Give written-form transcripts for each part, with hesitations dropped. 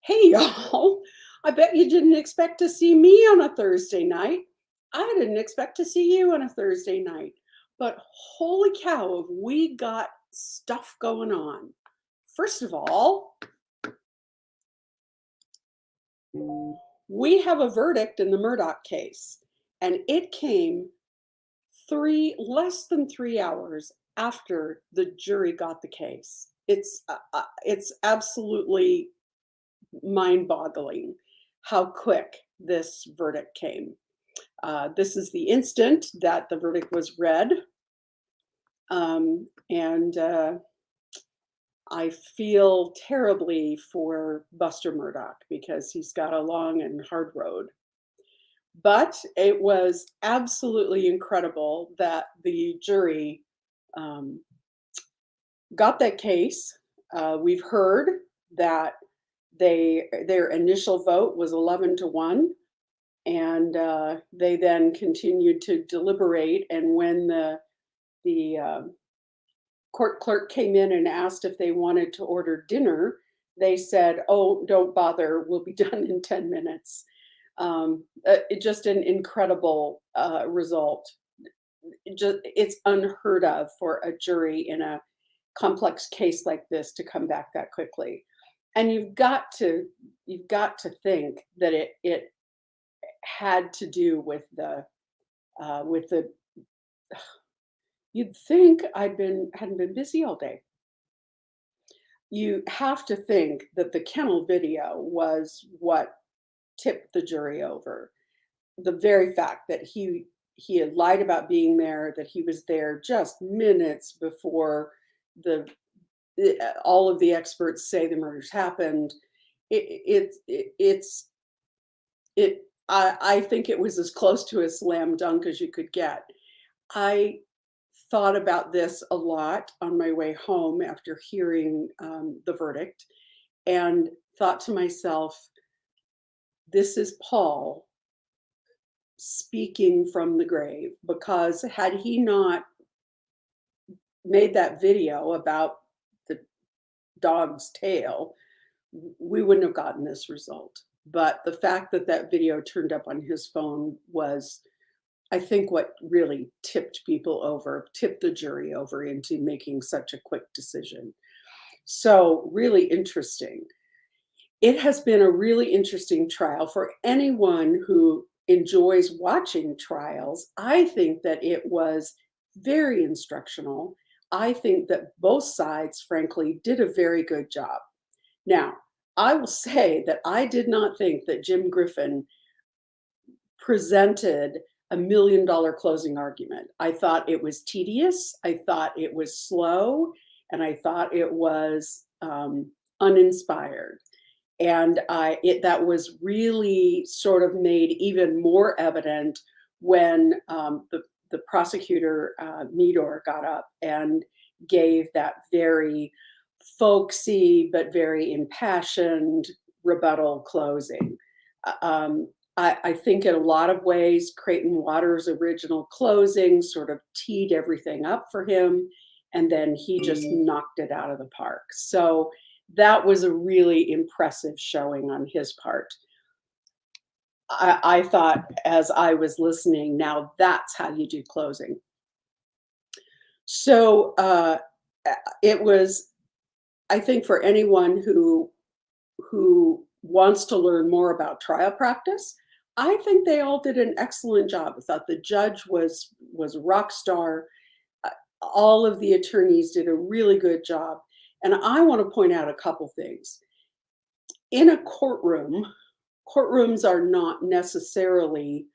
Hey, y'all. I bet you didn't expect to see me on a Thursday night. I didn't expect to see you on a Thursday night. But holy cow, have we got stuff going on. First of all, we have a verdict in the Murdaugh case, and it came less than 3 hours after the jury got the case. It's absolutely mind-boggling how quick this verdict came. This is the instant that the verdict was read, and I feel terribly for Buster Murdaugh because he's got a long and hard road. But it was absolutely incredible that the jury got that case. We've heard that their initial vote was 11-1, and they then continued to deliberate. And when the court clerk came in and asked if they wanted to order dinner, they said, "Oh, don't bother. We'll be done in 10 minutes." Just an incredible result. It's unheard of for a jury in a complex case like this to come back that quickly. And you've got to think that it had to do with the you'd think hadn't been busy all day. You have to think that the kennel video was what tipped the jury over. The very fact that he had lied about being there, that he was there just minutes before all of the experts say the murders happened. I think it was as close to a slam dunk as you could get. I thought about this a lot on my way home after hearing the verdict, and thought to myself, this is Paul speaking from the grave, because had he not made that video about the dog's tail, we wouldn't have gotten this result. But the fact that that video turned up on his phone was, I think, what really tipped the jury over into making such a quick decision. So really interesting. It has been a really interesting trial for anyone who enjoys watching trials. I think that it was very instructional. I think that both sides, frankly, did a very good job. Now, I will say that I did not think that Jim Griffin presented a $1 million closing argument. I thought it was tedious, I thought it was slow, and I thought it was uninspired. And that was really sort of made even more evident when the prosecutor, Murdaugh, got up and gave that very folksy but very impassioned rebuttal closing. I think in a lot of ways, Creighton Waters' original closing sort of teed everything up for him, and then he just knocked it out of the park. So that was a really impressive showing on his part. I thought, as I was listening, now that's how you do closing. So it was, I think, for anyone who wants to learn more about trial practice, I think they all did an excellent job. I thought the judge was a rock star. All of the attorneys did a really good job. And I want to point out a couple things. In a courtroom, courtrooms are not necessarily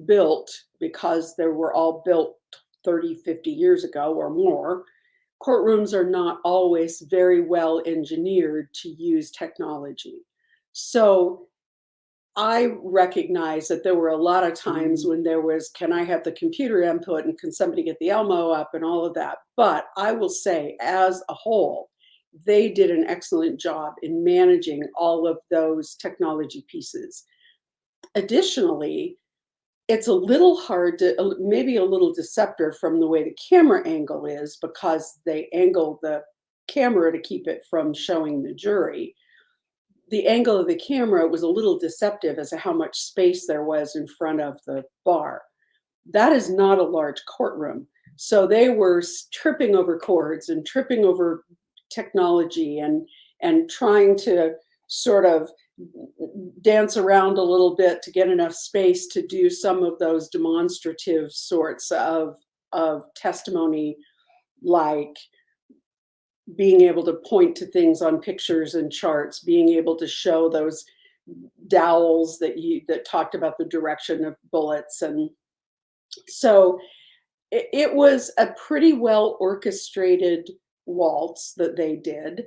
built because they were all built 30, 50 years ago or more. Courtrooms are not always very well engineered to use technology. So I recognize that there were a lot of times when there was, can I have the computer input and can somebody get the Elmo up and all of that. But I will say, as a whole, they did an excellent job in managing all of those technology pieces. Additionally, it's a little hard to, maybe a little deceptive from the way the camera angle is, because they angle the camera to keep it from showing the jury. the angle of the camera was a little deceptive as to how much space there was in front of the bar. That is not a large courtroom. So they were tripping over cords and tripping over technology and trying to sort of dance around a little bit to get enough space to do some of those demonstrative sorts of testimony, like being able to point to things on pictures and charts, being able to show those dowels that talked about the direction of bullets. And so it was a pretty well orchestrated waltz that they did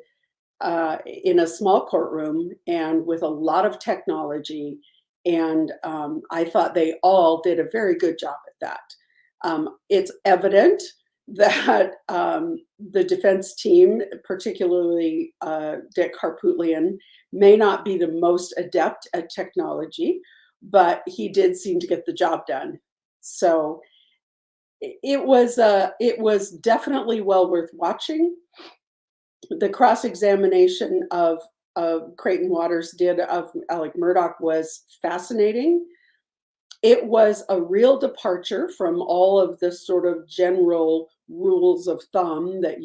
in a small courtroom and with a lot of technology. And I thought they all did a very good job at that. It's evident that the defense team, particularly Dick Harpootlian, may not be the most adept at technology, but he did seem to get the job done. So it was definitely well worth watching. The cross-examination of Creighton Waters did of Alec Murdaugh was fascinating. It was a real departure from all of the sort of general rules of thumb that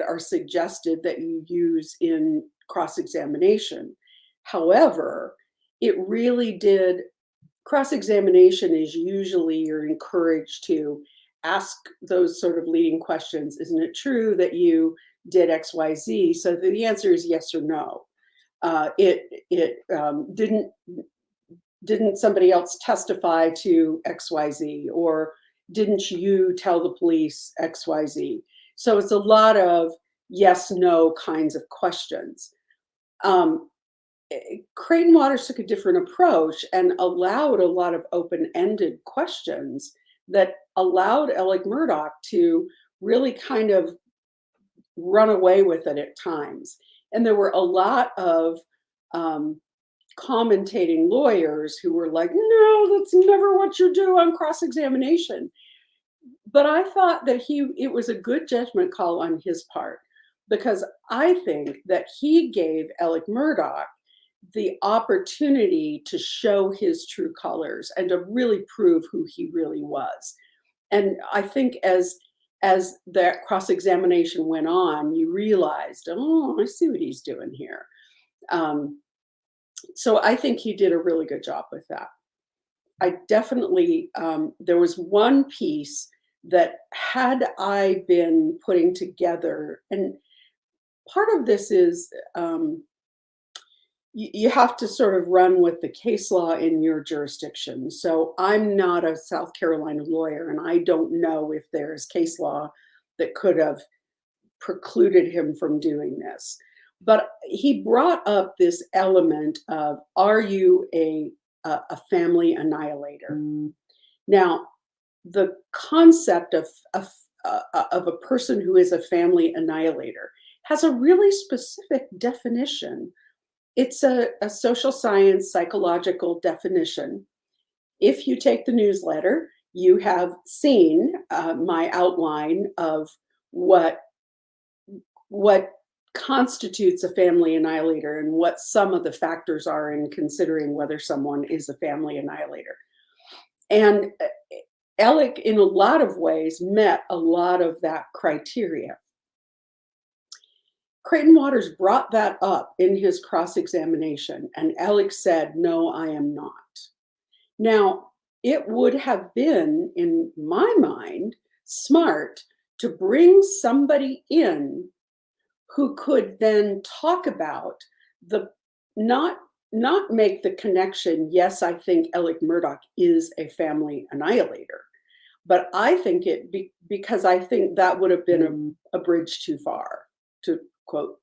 are suggested that you use in cross-examination. However, it really did. Cross-examination is usually you're encouraged to ask those sort of leading questions. Isn't it true that you did X, Y, Z? So the answer is yes or no. Didn't somebody else testify to XYZ, or didn't you tell the police XYZ? So it's a lot of yes, no kinds of questions. Creighton Waters took a different approach and allowed a lot of open-ended questions that allowed Alec Murdaugh to really kind of run away with it at times. And there were a lot of commentating lawyers who were like, no, that's never what you do on cross-examination. But I thought that it was a good judgment call on his part, because I think that he gave Alec Murdaugh the opportunity to show his true colors and to really prove who he really was. And I think as that cross-examination went on, you realized, oh, I see what he's doing here. So I think he did a really good job with that. I definitely, there was one piece that had I been putting together, and part of this is you have to sort of run with the case law in your jurisdiction. So I'm not a South Carolina lawyer, and I don't know if there's case law that could have precluded him from doing this. But he brought up this element of, are you a family annihilator? Now, the concept of a person who is a family annihilator has a really specific definition. It's a social science psychological definition. If you take the newsletter, you have seen my outline of what constitutes a family annihilator and what some of the factors are in considering whether someone is a family annihilator. And Alec, in a lot of ways, met a lot of that criteria. Creighton Waters brought that up in his cross-examination, and Alec said, no, I am not. Now, it would have been, in my mind, smart to bring somebody in who could then talk about not make the connection, yes, I think Alec Murdaugh is a family annihilator, but I think because I think that would have been a bridge too far, to quote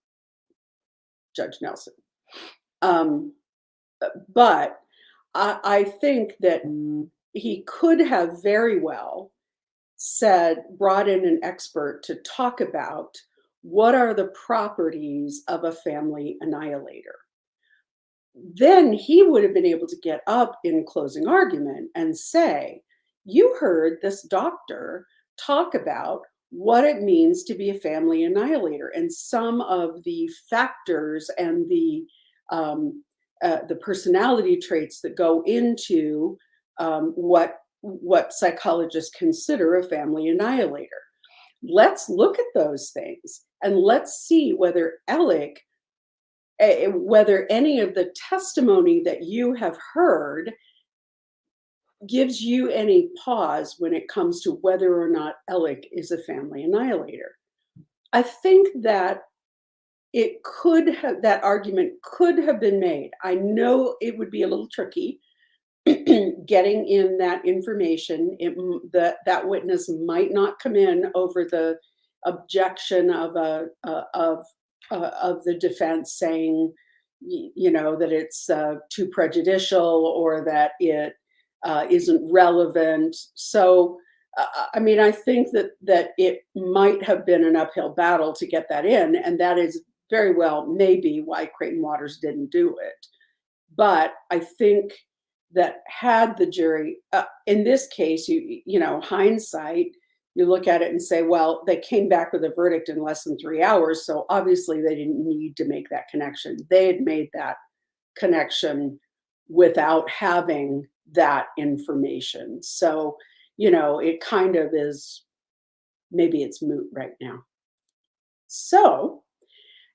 Judge Nelson. But I think that he could have very well brought in an expert to talk about what are the properties of a family annihilator. Then he would have been able to get up in closing argument and say, you heard this doctor talk about what it means to be a family annihilator and some of the factors and the the personality traits that go into what psychologists consider a family annihilator. Let's look at those things and let's see whether whether any of the testimony that you have heard gives you any pause when it comes to whether or not Ellick is a family annihilator. I think that that argument could have been made. I know it would be a little tricky getting in that information. That witness might not come in over the objection of the defense saying, that it's too prejudicial or that it isn't relevant. So, I think that it might have been an uphill battle to get that in, and that is very well maybe why Creighton Waters didn't do it. But I think that had the jury, in this case, hindsight, you look at it and say, well, they came back with a verdict in less than 3 hours, so obviously they didn't need to make that connection. They had made that connection without having that information. So, it kind of is, maybe it's moot right now. So,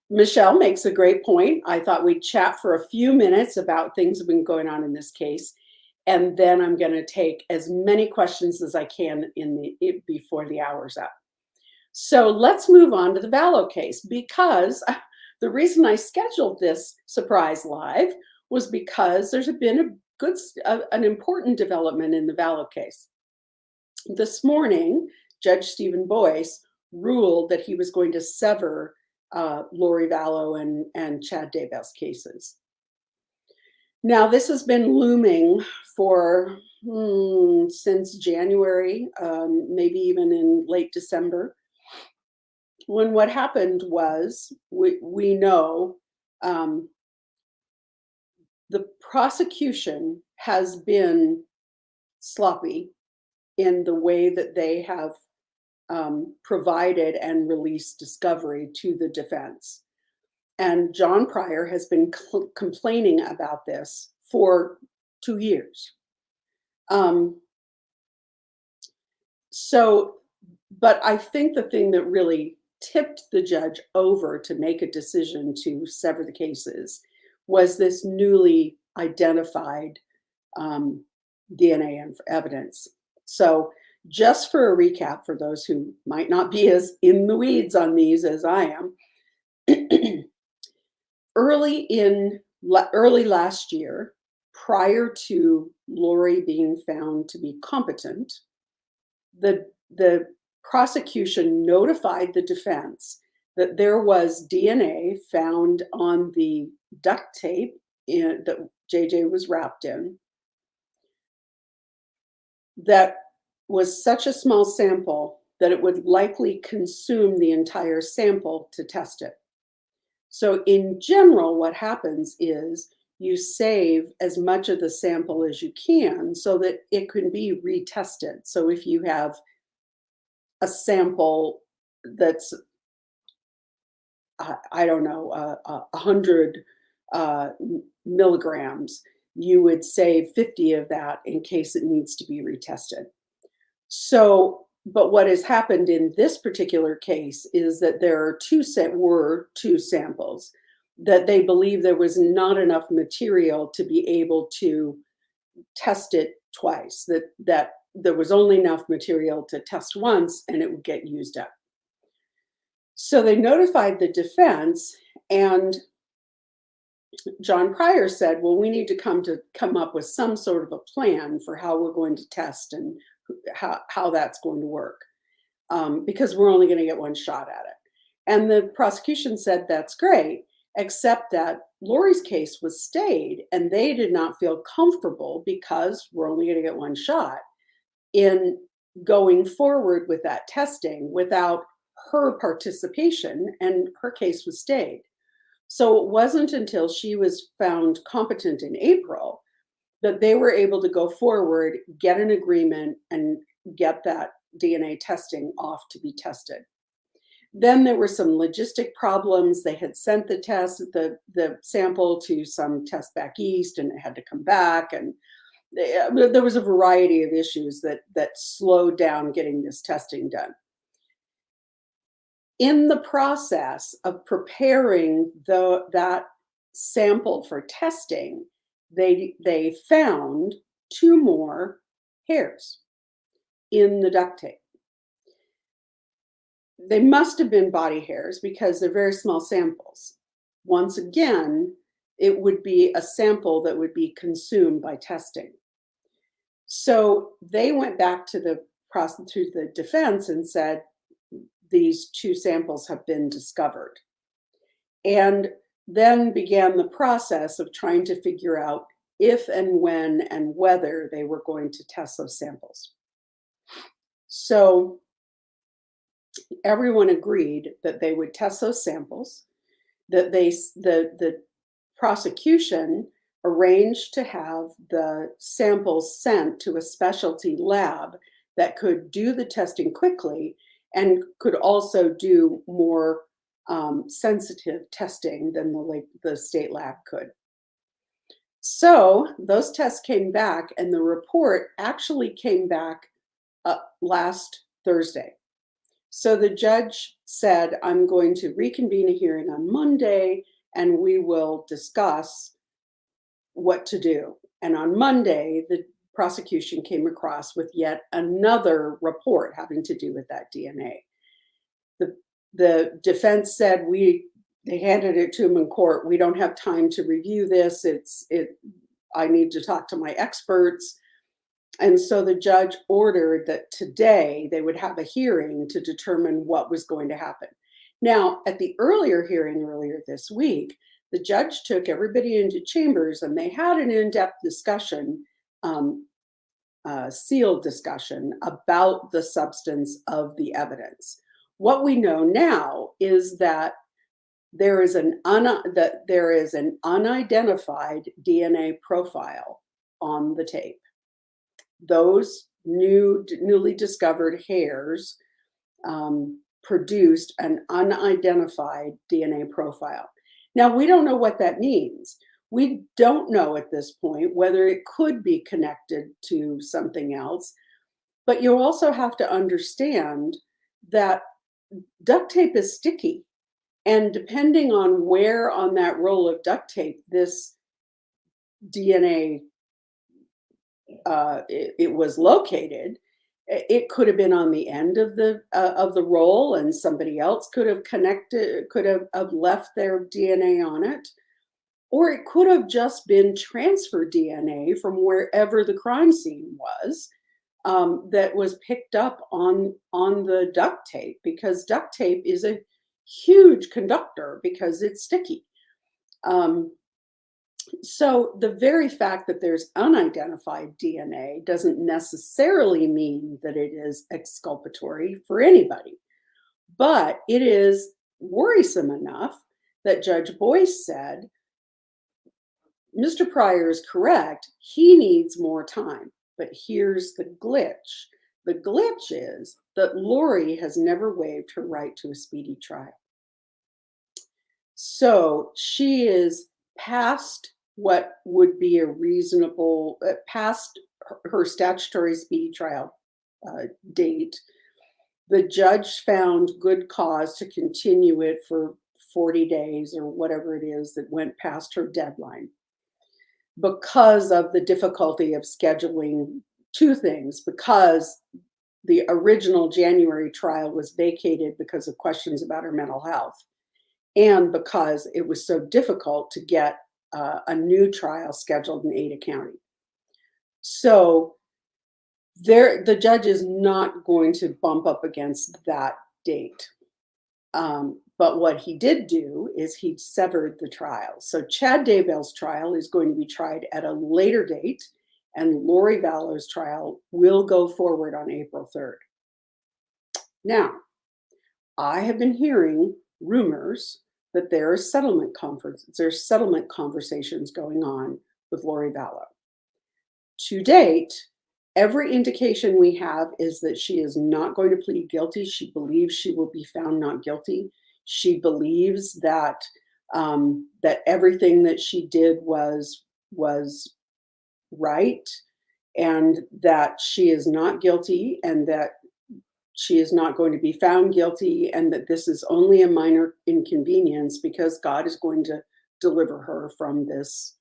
Michelle makes a great point. I thought we'd chat for a few minutes about things that have been going on in this case. And then I'm going to take as many questions as I can before the hour's up. So let's move on to the Vallow case, because the reason I scheduled this surprise live was because there's been an important development in the Vallow case. This morning, Judge Stephen Boyce ruled that he was going to sever Lori Vallow and Chad Daybell's cases. Now, this has been looming for since January, maybe even in late December, when what happened was, we know the prosecution has been sloppy in the way that they have provided and released discovery to the defense. And John Pryor has been complaining about this for 2 years. But I think the thing that really tipped the judge over to make a decision to sever the cases was this newly identified DNA evidence. So just for a recap, for those who might not be as in the weeds on these as I am, early last year, prior to Lori being found to be competent, the prosecution notified the defense that there was DNA found on the duct tape that JJ was wrapped in that was such a small sample that it would likely consume the entire sample to test it. So in general, what happens is you save as much of the sample as you can so that it can be retested. So if you have a sample that's, 100 milligrams, you would save 50 of that in case it needs to be retested. So, but what has happened in this particular case is that there are two samples that they believe there was not enough material to be able to test it twice, that there was only enough material to test once and it would get used up. So they notified the defense, and John Pryor said, well, we need to come up with some sort of a plan for how we're going to test and how that's going to work, because we're only going to get one shot at it. And the prosecution said, that's great, except that Lori's case was stayed and they did not feel comfortable, because we're only going to get one shot, in going forward with that testing without her participation, and her case was stayed. So it wasn't until she was found competent in April that they were able to go forward, get an agreement, and get that DNA testing off to be tested. Then there were some logistic problems. They had sent the sample to some test back east, and it had to come back. And there was a variety of issues that slowed down getting this testing done. In the process of preparing that sample for testing, they found 2 more hairs in the duct tape. They must have been body hairs because they're very small samples. Once again, it would be a sample that would be consumed by testing. So they went back to the defense and said, these 2 samples have been discovered. And then began the process of trying to figure out if and when and whether they were going to test those samples. So everyone agreed that they would test those samples, that the prosecution arranged to have the samples sent to a specialty lab that could do the testing quickly and could also do more sensitive testing than the state lab could. So those tests came back, and the report actually came back last Thursday. So the judge said, I'm going to reconvene a hearing on Monday, and we will discuss what to do. And on Monday, the prosecution came across with yet another report having to do with that DNA. The defense said they handed it to him in court. We don't have time to review this. I need to talk to my experts. And so the judge ordered that today they would have a hearing to determine what was going to happen. Now, at the earlier hearing earlier this week, the judge took everybody into chambers and they had an in-depth discussion, sealed discussion about the substance of the evidence. What we know now is that there is an unidentified DNA profile on the tape. Those newly discovered hairs produced an unidentified DNA profile. Now, we don't know what that means. We don't know at this point whether it could be connected to something else, but you also have to understand that duct tape is sticky, and depending on where on that roll of duct tape this DNA it was located, it could have been on the end of the roll, and somebody else could have left their DNA on it, or it could have just been transfer DNA from wherever the crime scene was that was picked up on the duct tape, because duct tape is a huge conductor because it's sticky. So the very fact that there's unidentified DNA doesn't necessarily mean that it is exculpatory for anybody, but it is worrisome enough that Judge Boyce said, Mr. Pryor is correct, he needs more time, but here's the glitch. The glitch is that Lori has never waived her right to a speedy trial. So she is past what would be a reasonable, past her statutory speedy trial date. The judge found good cause to continue it for 40 days or whatever it is that went past her deadline because of the difficulty of scheduling 2 things, because the original January trial was vacated because of questions about her mental health, and because it was so difficult to get a new trial scheduled in Ada County. So the judge is not going to bump up against that date. But what he did do is he severed the trial. So Chad Daybell's trial is going to be tried at a later date, and Lori Vallow's trial will go forward on April 3rd. Now, I have been hearing rumors that there's settlement conversations going on with Lori Vallow. To date, Every indication we have is that she is not going to plead guilty. She believes she will be found not guilty. She believes that that everything that she did was right, and that she is not guilty, and that she is not going to be found guilty, and that this is only a minor inconvenience because God is going to deliver her from this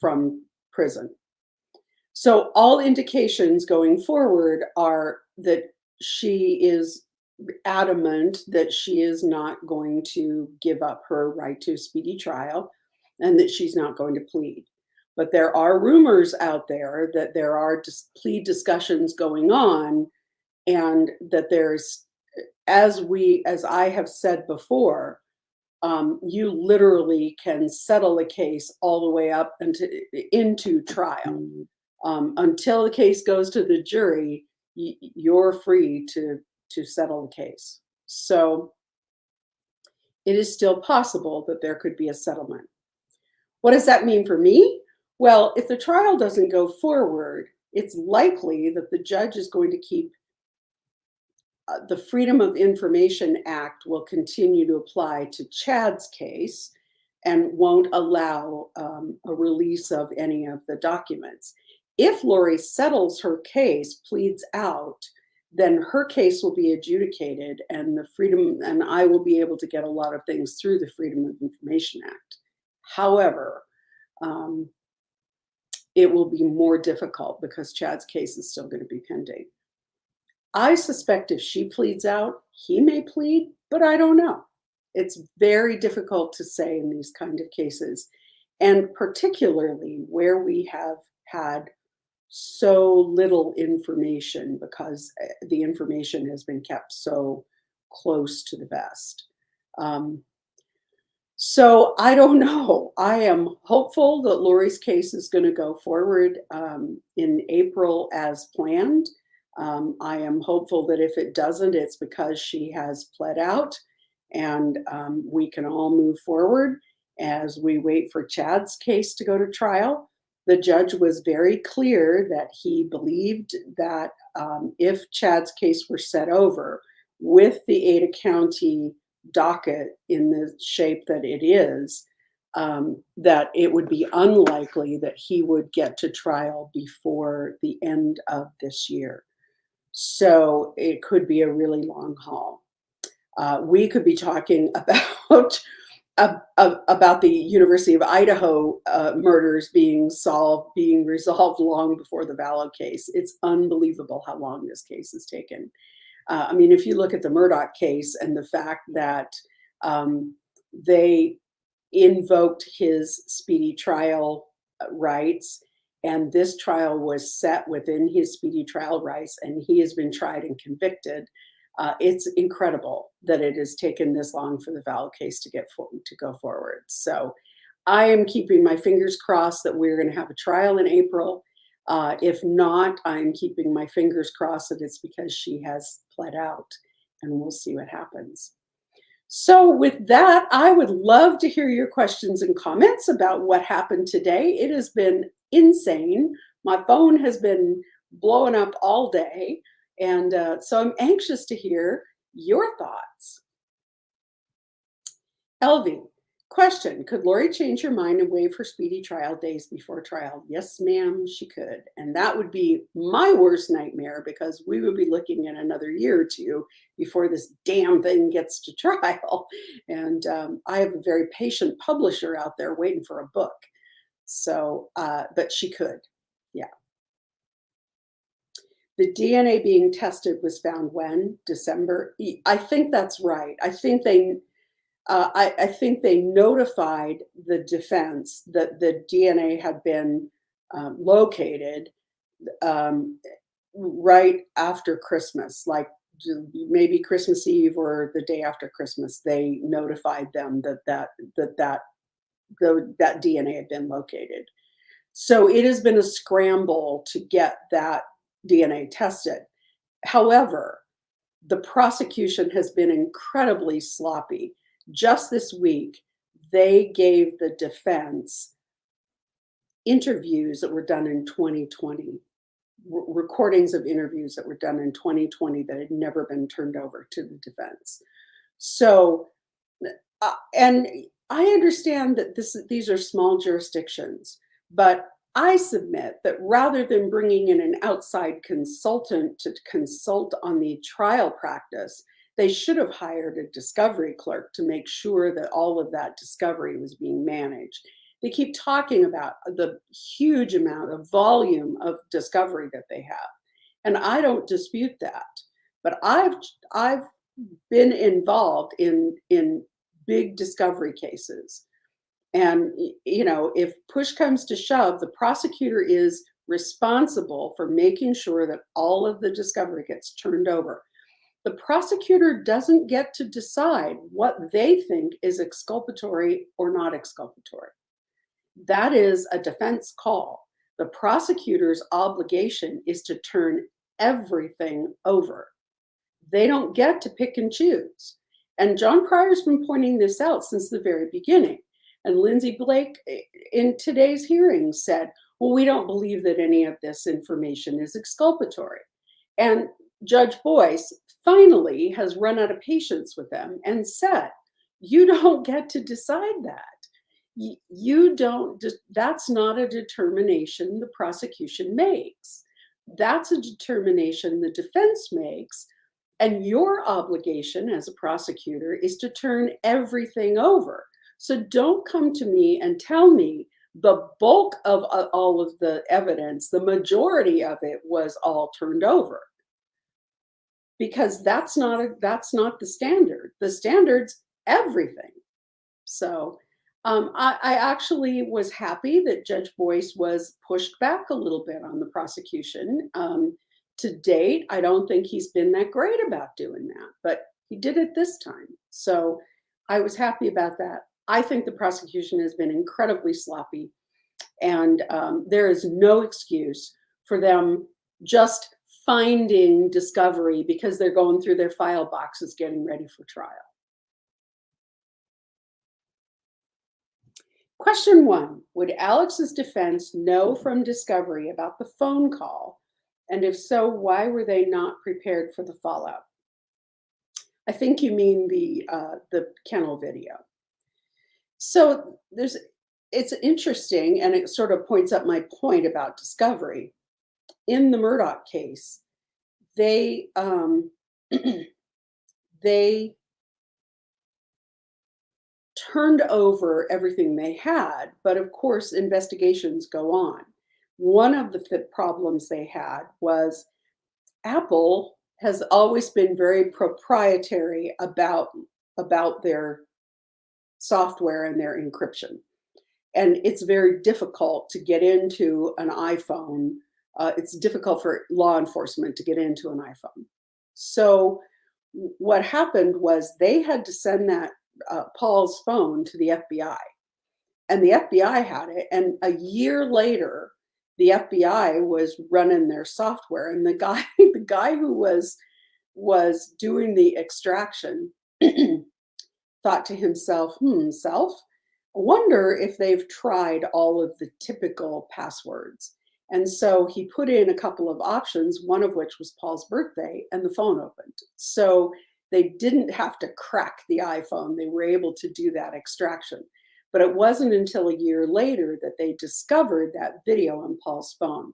from prison. So all indications going forward are that she is adamant that she is not going to give up her right to a speedy trial, and that she's not going to plead. But there are rumors out there that there are plea discussions going on, and that there's, as I have said before, you literally can settle a case all the way up into trial. Until the case goes to the jury, you're free to settle the case. So it is still possible that there could be a settlement. What does that mean for me? Well, if the trial doesn't go forward, it's likely that the judge is going to keep the Freedom of Information Act will continue to apply to Chad's case and won't allow a release of any of the documents. If Lori settles her case, pleads out, then her case will be adjudicated, and I will be able to get a lot of things through the Freedom of Information Act. However, it will be more difficult because Chad's case is still going to be pending. I suspect if she pleads out, he may plead, but I don't know. It's very difficult to say in these kind of cases, and particularly where we have had so little information because the information has been kept so close to the vest. So I don't know. I am hopeful that Lori's case is going to go forward in April as planned. I am hopeful that if it doesn't, it's because she has pled out, and we can all move forward as we wait for Chad's case to go to trial. The judge was very clear that he believed that if Chad's case were set over with the Ada County docket in the shape that it is, that it would be unlikely that he would get to trial before the end of this year. So it could be a really long haul. We could be talking about the University of Idaho murders being resolved long before the Vallow case. It's unbelievable how long this case has taken. I mean, if you look at the Murdaugh case and the fact that they invoked his speedy trial rights, and this trial was set within his speedy trial rights, and he has been tried and convicted. It's incredible that it has taken this long for the Vallow case to go forward. So I am keeping my fingers crossed that we're going to have a trial in April. If not, I'm keeping my fingers crossed that it's because she has pled out, and we'll see what happens. So with that, I would love to hear your questions and comments about what happened today. It has been insane. My phone has been blowing up all day. And so I'm anxious to hear your thoughts. Elvie, question, could Lori change her mind and waive her speedy trial days before trial? Yes, ma'am, she could. And that would be my worst nightmare because we would be looking at another year or two before this damn thing gets to trial. And I have a very patient publisher out there waiting for a book. So, but she could, yeah. The DNA being tested was found when? December? I think that's right. I think they notified the defense that the DNA had been located right after Christmas, like maybe Christmas Eve or the day after Christmas. They notified them that DNA had been located. So it has been a scramble to get that DNA tested. However, the prosecution has been incredibly sloppy. Just this week, they gave the defense interviews that were done in 2020 recordings of interviews that were done in 2020 that had never been turned over to the defense. So, and I understand that these are small jurisdictions, but I submit that rather than bringing in an outside consultant to consult on the trial practice, they should have hired a discovery clerk to make sure that all of that discovery was being managed. They keep talking about the huge amount of volume of discovery that they have, and I don't dispute that. But I've been involved in big discovery cases. And if push comes to shove, the prosecutor is responsible for making sure that all of the discovery gets turned over. The prosecutor doesn't get to decide what they think is exculpatory or not exculpatory. That is a defense call. The prosecutor's obligation is to turn everything over. They don't get to pick and choose. And John Pryor's been pointing this out since the very beginning. And Lindsay Blake in today's hearing said, well, we don't believe that any of this information is exculpatory. And Judge Boyce finally has run out of patience with them and said, you don't get to decide that. You don't, that's not a determination the prosecution makes. That's a determination the defense makes. And your obligation as a prosecutor is to turn everything over. So don't come to me and tell me the bulk of all of the evidence, the majority of it was all turned over. Because that's not the standard. The standard's everything. So I actually was happy that Judge Boyce was pushed back a little bit on the prosecution. To date, I don't think he's been that great about doing that, but he did it this time. So I was happy about that. I think the prosecution has been incredibly sloppy, and there is no excuse for them just finding discovery because they're going through their file boxes getting ready for trial. Question 1, would Alex's defense know from discovery about the phone call? And if so, why were they not prepared for the fallout? I think you mean the kennel video. So it's interesting, and it sort of points up my point about discovery. In the Murdaugh case, they they turned over everything they had, but of course, investigations go on. One of the problems they had was Apple has always been very proprietary about their software and their encryption. And it's very difficult to get into an iPhone. It's difficult for law enforcement to get into an iPhone. So what happened was they had to send that Paul's phone to the FBI. And the FBI had it. And a year later, the FBI was running their software. And the guy who was doing the extraction thought to himself, I wonder if they've tried all of the typical passwords. And so he put in a couple of options, one of which was Paul's birthday, and the phone opened. So they didn't have to crack the iPhone. They were able to do that extraction. But it wasn't until a year later that they discovered that video on Paul's phone.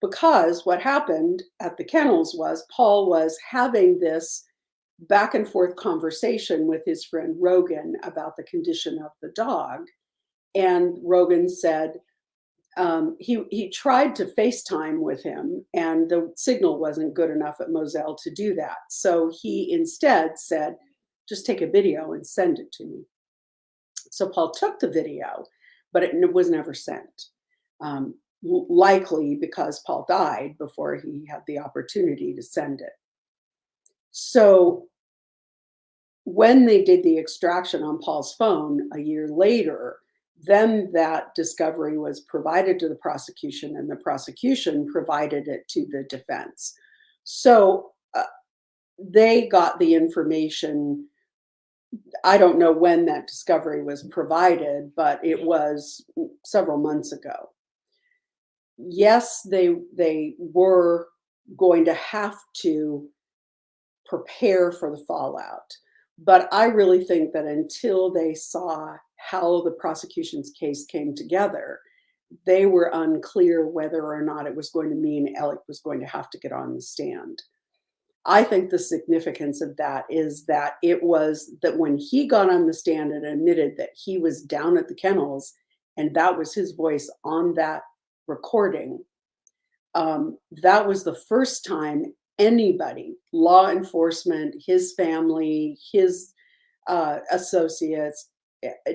Because what happened at the kennels was Paul was having this back and forth conversation with his friend Rogan about the condition of the dog. And Rogan said he tried to FaceTime with him, and the signal wasn't good enough at Moselle to do that. So he instead said, just take a video and send it to me. So Paul took the video, but it was never sent. Likely because Paul died before he had the opportunity to send it. So when they did the extraction on Paul's phone a year later, then that discovery was provided to the prosecution, and the prosecution provided it to the defense. So they got the information. I don't know when that discovery was provided, but it was several months ago. yes, they were going to have to prepare for the fallout. But I really think that until they saw how the prosecution's case came together, they were unclear whether or not it was going to mean Alec was going to have to get on the stand. I think the significance of that is that it was that when he got on the stand and admitted that he was down at the kennels and that was his voice on that recording, that was the first time anybody, law enforcement, his family, his associates,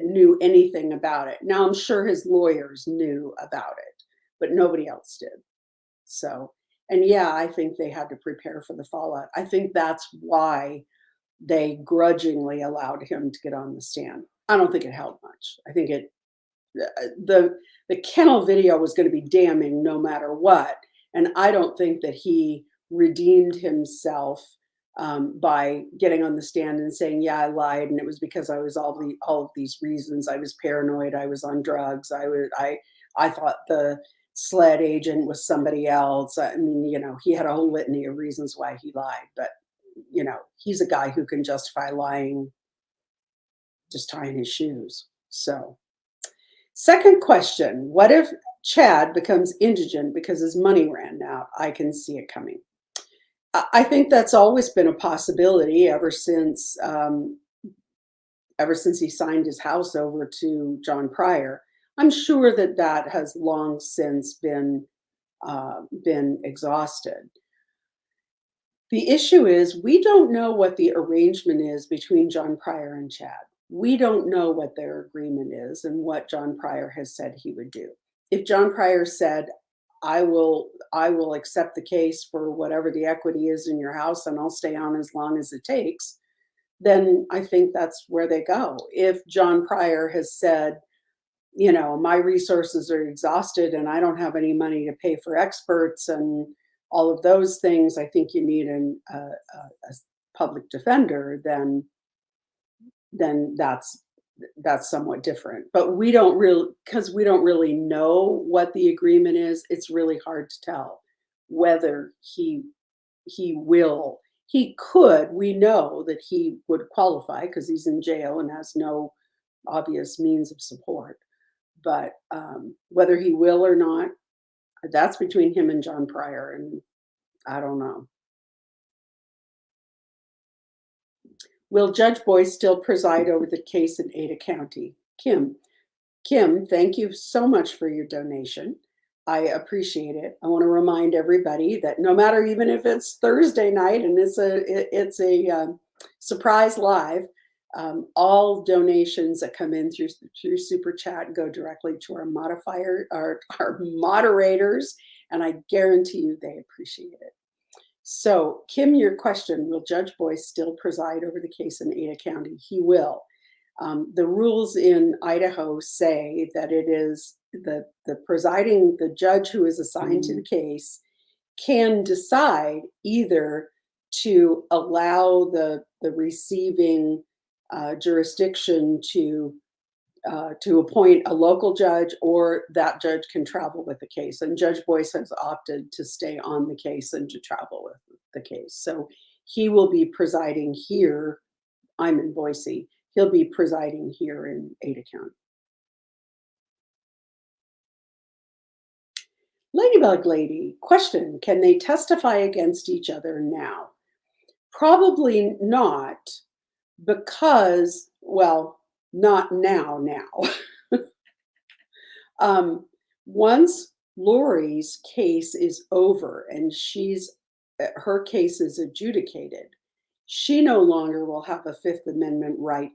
knew anything about it. Now, I'm sure his lawyers knew about it, but nobody else did. So, and yeah, I think they had to prepare for the fallout. I think that's why they grudgingly allowed him to get on the stand. I don't think it helped much. I think it the kennel video was going to be damning no matter what, and I don't think that he redeemed himself by getting on the stand and saying, "Yeah, I lied, and it was because I was all of these reasons. I was paranoid. I was on drugs. I thought the sled agent was somebody else." I mean, he had a whole litany of reasons why he lied, but he's a guy who can justify lying just tying his shoes. So. Second question, what if Chad becomes indigent because his money ran out? I can see it coming. I think that's always been a possibility ever since he signed his house over to John Pryor. I'm sure that that has long since been exhausted. The issue is we don't know what the arrangement is between John Pryor and Chad. We don't know what their agreement is and what John Pryor has said he would do. If John Pryor said, I will accept the case for whatever the equity is in your house and I'll stay on as long as it takes, then I think that's where they go. If John Pryor has said, my resources are exhausted and I don't have any money to pay for experts and all of those things, I think you need a public defender, then that's somewhat different. But we don't really know what the agreement is. It's really hard to tell whether he will. He could. We know that he would qualify because he's in jail and has no obvious means of support. But whether he will or not, that's between him and John Pryor, and I don't know. Will Judge Boyce still preside over the case in Ada County? Kim, thank you so much for your donation. I appreciate it. I want to remind everybody that no matter, even if it's Thursday night and it's a surprise live, all donations that come in through Super Chat go directly to our moderators, and I guarantee you they appreciate it. So, Kim, your question, will Judge Boyce still preside over the case in Ada County? He will. The rules in Idaho say that it is the judge who is assigned to the case can decide either to allow the receiving jurisdiction to appoint a local judge, or that judge can travel with the case. And Judge Boyce has opted to stay on the case and to travel with the case. So he will be presiding here. I'm in Boise. He'll be presiding here in Ada County. Ladybug Lady, question, can they testify against each other now? Probably not, because, well, not now. Once Lori's case is over and her case is adjudicated, she no longer will have a Fifth Amendment right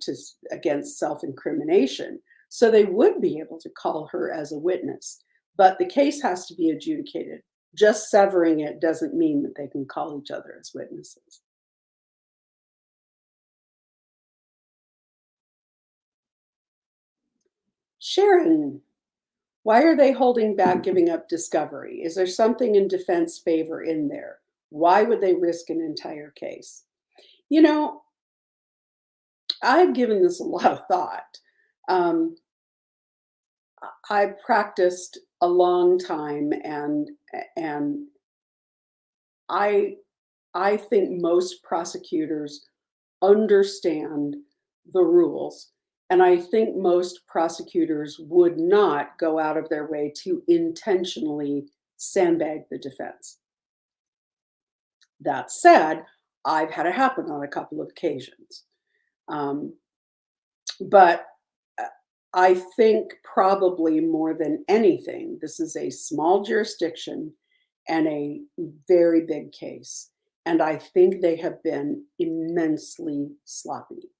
against self-incrimination. So they would be able to call her as a witness, but the case has to be adjudicated. Just severing it doesn't mean that they can call each other as witnesses. Sharon, why are they holding back giving up discovery? Is there something in defense favor in there? Why would they risk an entire case? I've given this a lot of thought. I practiced a long time, and I I think most prosecutors understand the rules, and I think most prosecutors would not go out of their way to intentionally sandbag the defense. That said, I've had it happen on a couple of occasions. Um, but I think probably more than anything, this is a small jurisdiction and a very big case. And I think they have been immensely sloppy.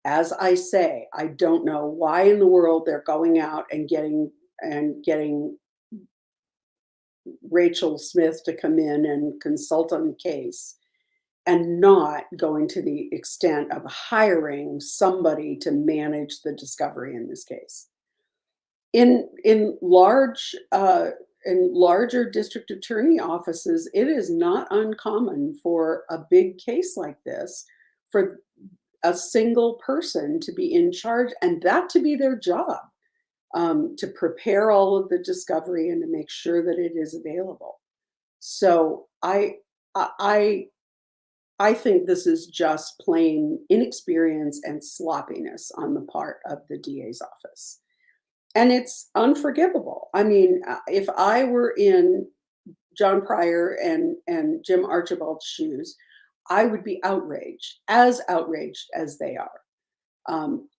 As I say, I don't know why in the world they're going out and getting Rachel Smith to come in and consult on the case and not going to the extent of hiring somebody to manage the discovery in this case. In larger district attorney offices, it is not uncommon for a big case like this for a single person to be in charge and that to be their job, to prepare all of the discovery and to make sure that it is available. So I I think this is just plain inexperience and sloppiness on the part of the DA's office. And it's unforgivable. I mean, if I were in John Pryor and Jim Archibald's shoes, I would be outraged as they are.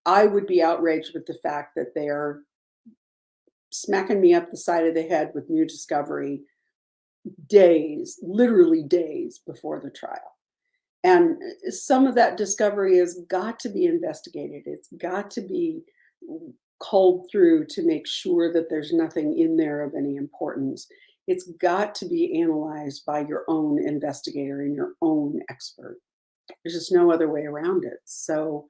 I would be outraged with the fact that they are smacking me up the side of the head with new discovery days, literally days before the trial. And some of that discovery has got to be investigated. It's got to be culled through to make sure that there's nothing in there of any importance. It's got to be analyzed by your own investigator and your own expert. There's just no other way around it. So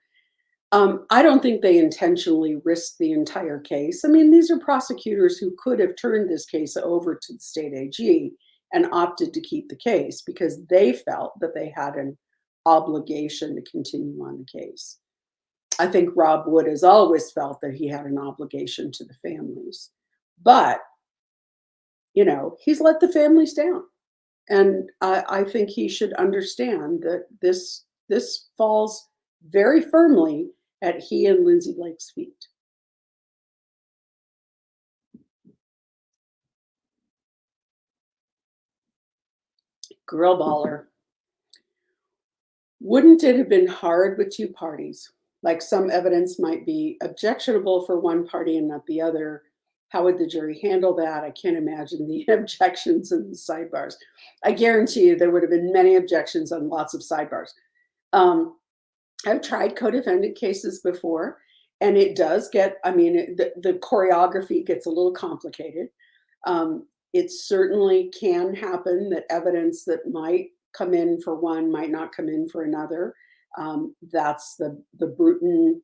I don't think they intentionally risked the entire case. I mean, these are prosecutors who could have turned this case over to the state AG and opted to keep the case because they felt that they had an obligation to continue on the case. I think Rob Wood has always felt that he had an obligation to the families, but he's let the families down, and I think he should understand that this falls very firmly at he and Lindsay Blake's feet. Girl baller. Wouldn't it have been hard with two parties? Like some evidence might be objectionable for one party and not the other. How would the jury handle that? I can't imagine the objections and the sidebars. I guarantee you there would have been many objections and lots of sidebars. I've tried co-defendant cases before, and it does get, I mean, the choreography gets a little complicated. It certainly can happen that evidence that might come in for one might not come in for another. That's the Bruton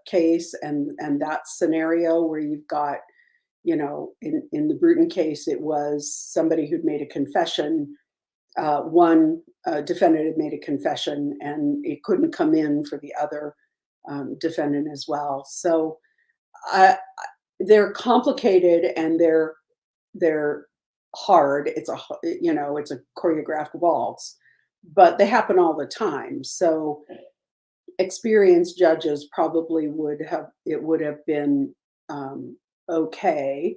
case and that scenario where you've got, in the Bruton case, it was somebody who'd made a confession. One defendant had made a confession and it couldn't come in for the other defendant as well. So they're complicated and they're hard. It's a choreographed waltz, but they happen all the time. So experienced judges probably would have been okay.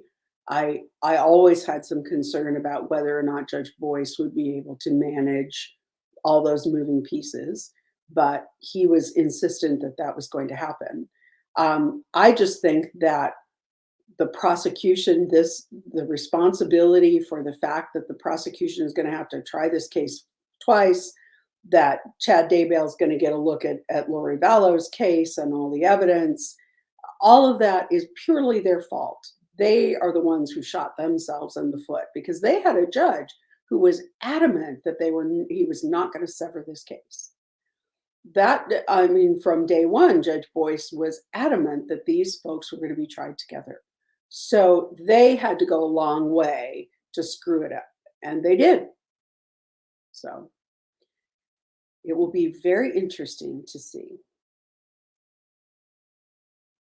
I always had some concern about whether or not Judge Boyce would be able to manage all those moving pieces, but he was insistent that that was going to happen. I just think that the prosecution, the responsibility for the fact that the prosecution is going to have to try this case twice, that Chad Daybell is going to get a look at Lori Vallow's case and all the evidence, all of that is purely their fault. They are the ones who shot themselves in the foot because they had a judge who was adamant that he was not going to sever this case. From day one, Judge Boyce was adamant that these folks were going to be tried together. So they had to go a long way to screw it up, and they did. So it will be very interesting to see.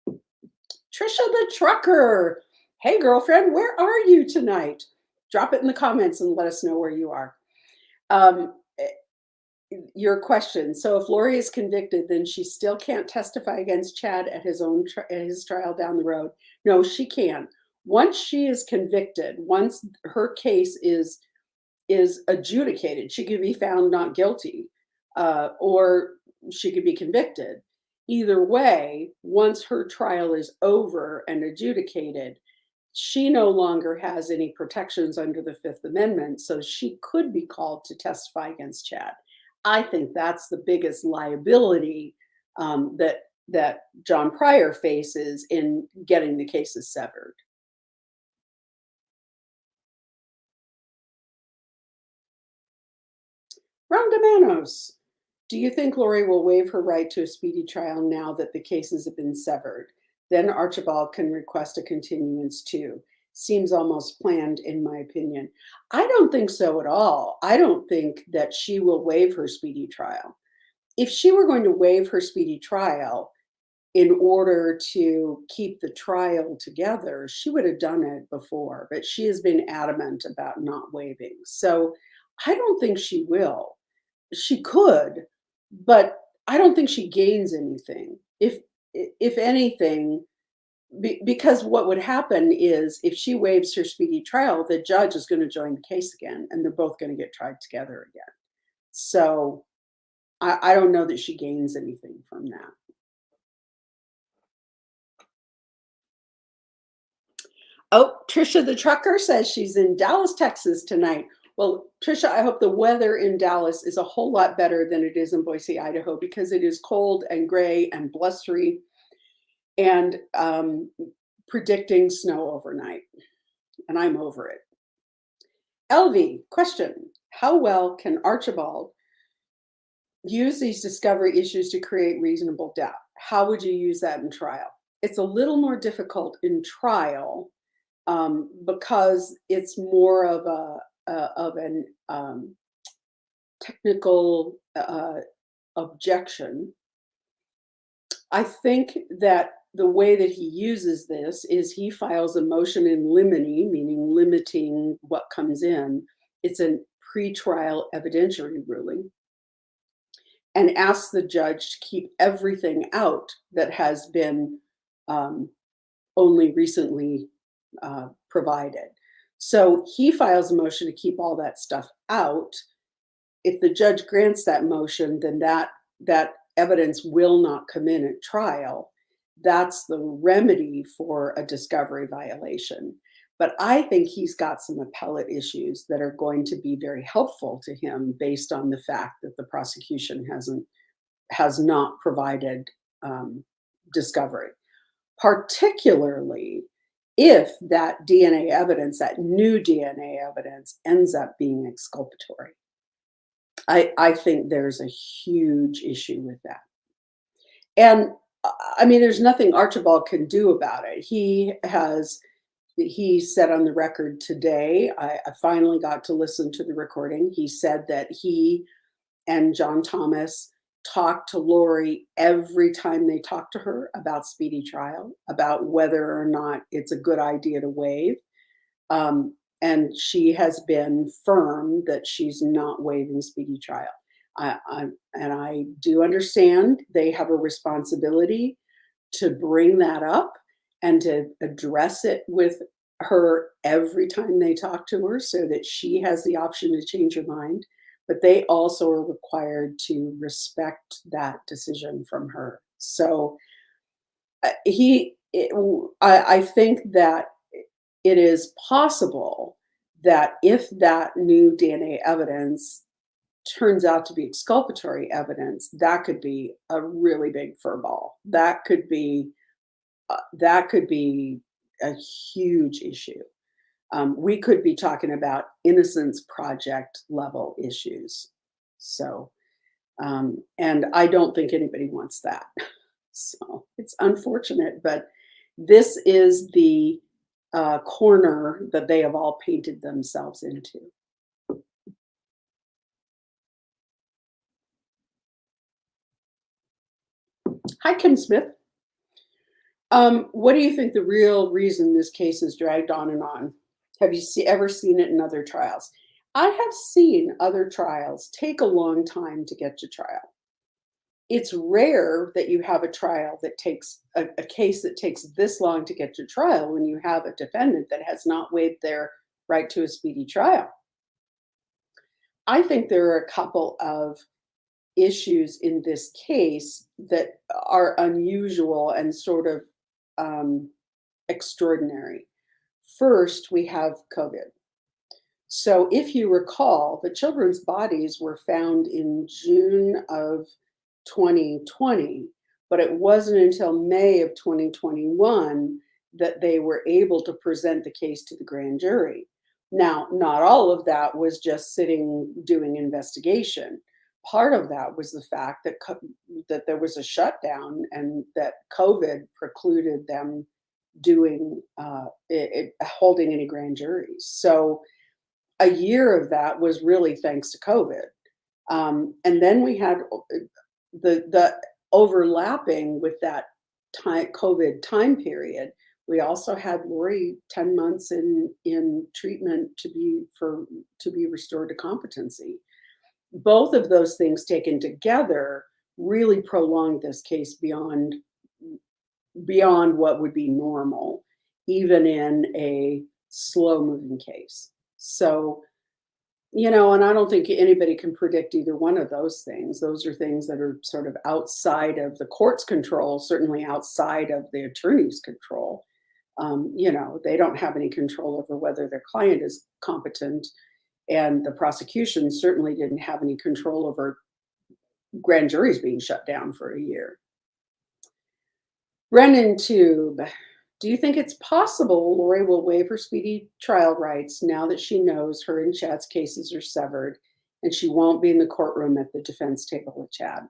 Trisha the Trucker. Hey, girlfriend, where are you tonight? Drop it in the comments and let us know where you are. Um, your question. So if Lori is convicted, then she still can't testify against Chad at his trial down the road. No, she can. Once she is convicted, once her case is adjudicated, she could be found not guilty, or she could be convicted. Either way, once her trial is over and adjudicated, she no longer has any protections under the Fifth Amendment, so she could be called to testify against Chad. I think that's the biggest liability that John Pryor faces in getting the cases severed. Rhonda Manos, do you think Lori will waive her right to a speedy trial now that the cases have been severed? Then Archibald can request a continuance too. Seems almost planned, in my opinion. I don't think so at all. I don't think that she will waive her speedy trial. If she were going to waive her speedy trial in order to keep the trial together, she would have done it before, but she has been adamant about not waiving. So I don't think she will. She could, but I don't think she gains anything. If anything, because what would happen is if she waives her speedy trial, the judge is going to join the case again, and they're both going to get tried together again. So I don't know that she gains anything from that. Oh, Trisha the trucker says she's in Dallas, Texas tonight. Well, Trisha, I hope the weather in Dallas is a whole lot better than it is in Boise, Idaho, because it is cold and gray and blustery and predicting snow overnight. And I'm over it. LV, question. How well can Archibald use these discovery issues to create reasonable doubt? How would you use that in trial? It's a little more difficult in trial because it's more of an technical objection. I think that the way that he uses this is he files a motion in limine, meaning limiting what comes in. It's a pretrial evidentiary ruling, and asks the judge to keep everything out that has been only recently provided. So he files a motion to keep all that stuff out. If the judge grants that motion, then that evidence will not come in at trial. That's the remedy for a discovery violation. But I think he's got some appellate issues that are going to be very helpful to him based on the fact that the prosecution has not provided discovery, particularly if that DNA evidence, that new DNA evidence, ends up being exculpatory. I think there's a huge issue with that. And I mean, there's nothing Archibald can do about it. He said on the record today, I finally got to listen to the recording. He said that he and John Thomas talked to Lori every time they talked to her about speedy trial, about whether or not it's a good idea to waive. And she has been firm that she's not waiving speedy trial. And I do understand they have a responsibility to bring that up and to address it with her every time they talk to her so that she has the option to change her mind. But they also are required to respect that decision from her. So I think that it is possible that if that new DNA evidence turns out to be exculpatory evidence, that could be a really big furball. That could be a huge issue. We could be talking about Innocence Project level issues. So, and I don't think anybody wants that. So it's unfortunate, but this is the corner that they have all painted themselves into. Hi, Kim Smith. What do you think the real reason this case is dragged on and on? Have you ever seen it in other trials? I have seen other trials take a long time to get to trial. It's rare that you have a trial that takes a case that takes this long to get to trial when you have a defendant that has not waived their right to a speedy trial. I think there are a couple of issues in this case that are unusual and sort of um, extraordinary. First, we have COVID. So, if you recall, the children's bodies were found in June of 2020, but it wasn't until May of 2021 that they were able to present the case to the grand jury. Now, not all of that was just sitting doing investigation. Part of that was the fact that that there was a shutdown and that COVID precluded them doing holding any grand juries. So a year of that was really thanks to COVID. And then we had the overlapping with that COVID time period. We also had Lori 10 months in treatment to be restored to competency. Both of those things taken together really prolonged this case beyond what would be normal, even in a slow moving case. So, and I don't think anybody can predict either one of those things. Those are things that are sort of outside of the court's control, certainly outside of the attorney's control. They don't have any control over whether their client is competent, and the prosecution certainly didn't have any control over grand juries being shut down for a year. Brennan Tube, do you think it's possible Lori will waive her speedy trial rights now that she knows her and Chad's cases are severed and she won't be in the courtroom at the defense table with Chad?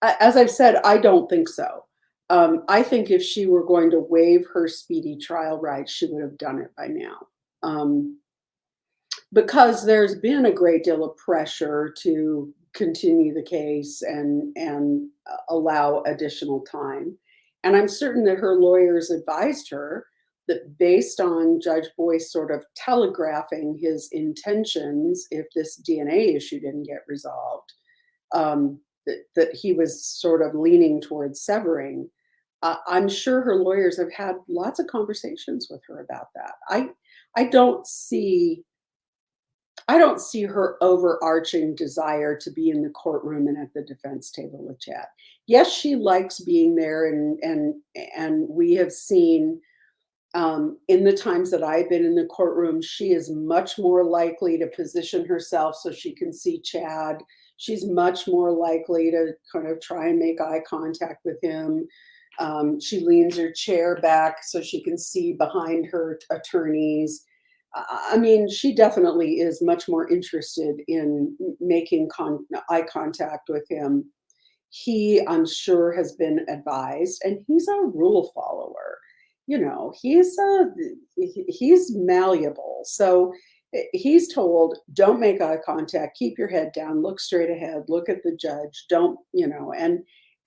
As I've said, I don't think so. I think if she were going to waive her speedy trial rights, she would have done it by now. Because there's been a great deal of pressure to continue the case and allow additional time. And I'm certain that her lawyers advised her that based on Judge Boyce sort of telegraphing his intentions if this DNA issue didn't get resolved, that he was sort of leaning towards severing. I'm sure her lawyers have had lots of conversations with her about that. I don't see her overarching desire to be in the courtroom and at the defense table with Chad. Yes, she likes being there, and we have seen in the times that I've been in the courtroom, she is much more likely to position herself so she can see Chad. She's much more likely to kind of try and make eye contact with him. She leans her chair back so she can see behind her attorneys. I mean, she definitely is much more interested in making eye contact with him. He, I'm sure, has been advised, and he's a rule follower. He's malleable. So he's told, don't make eye contact, keep your head down, look straight ahead, look at the judge, don't,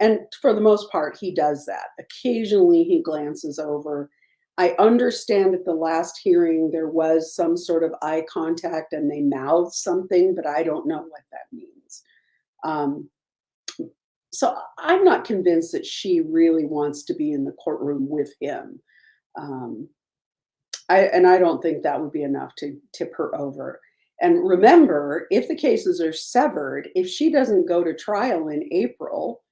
and for the most part, he does that. Occasionally he glances over. I understand at the last hearing there was some sort of eye contact and they mouthed something, but I don't know what that means. So I'm not convinced that she really wants to be in the courtroom with him. I don't think that would be enough to tip her over. And remember, if the cases are severed, if she doesn't go to trial in April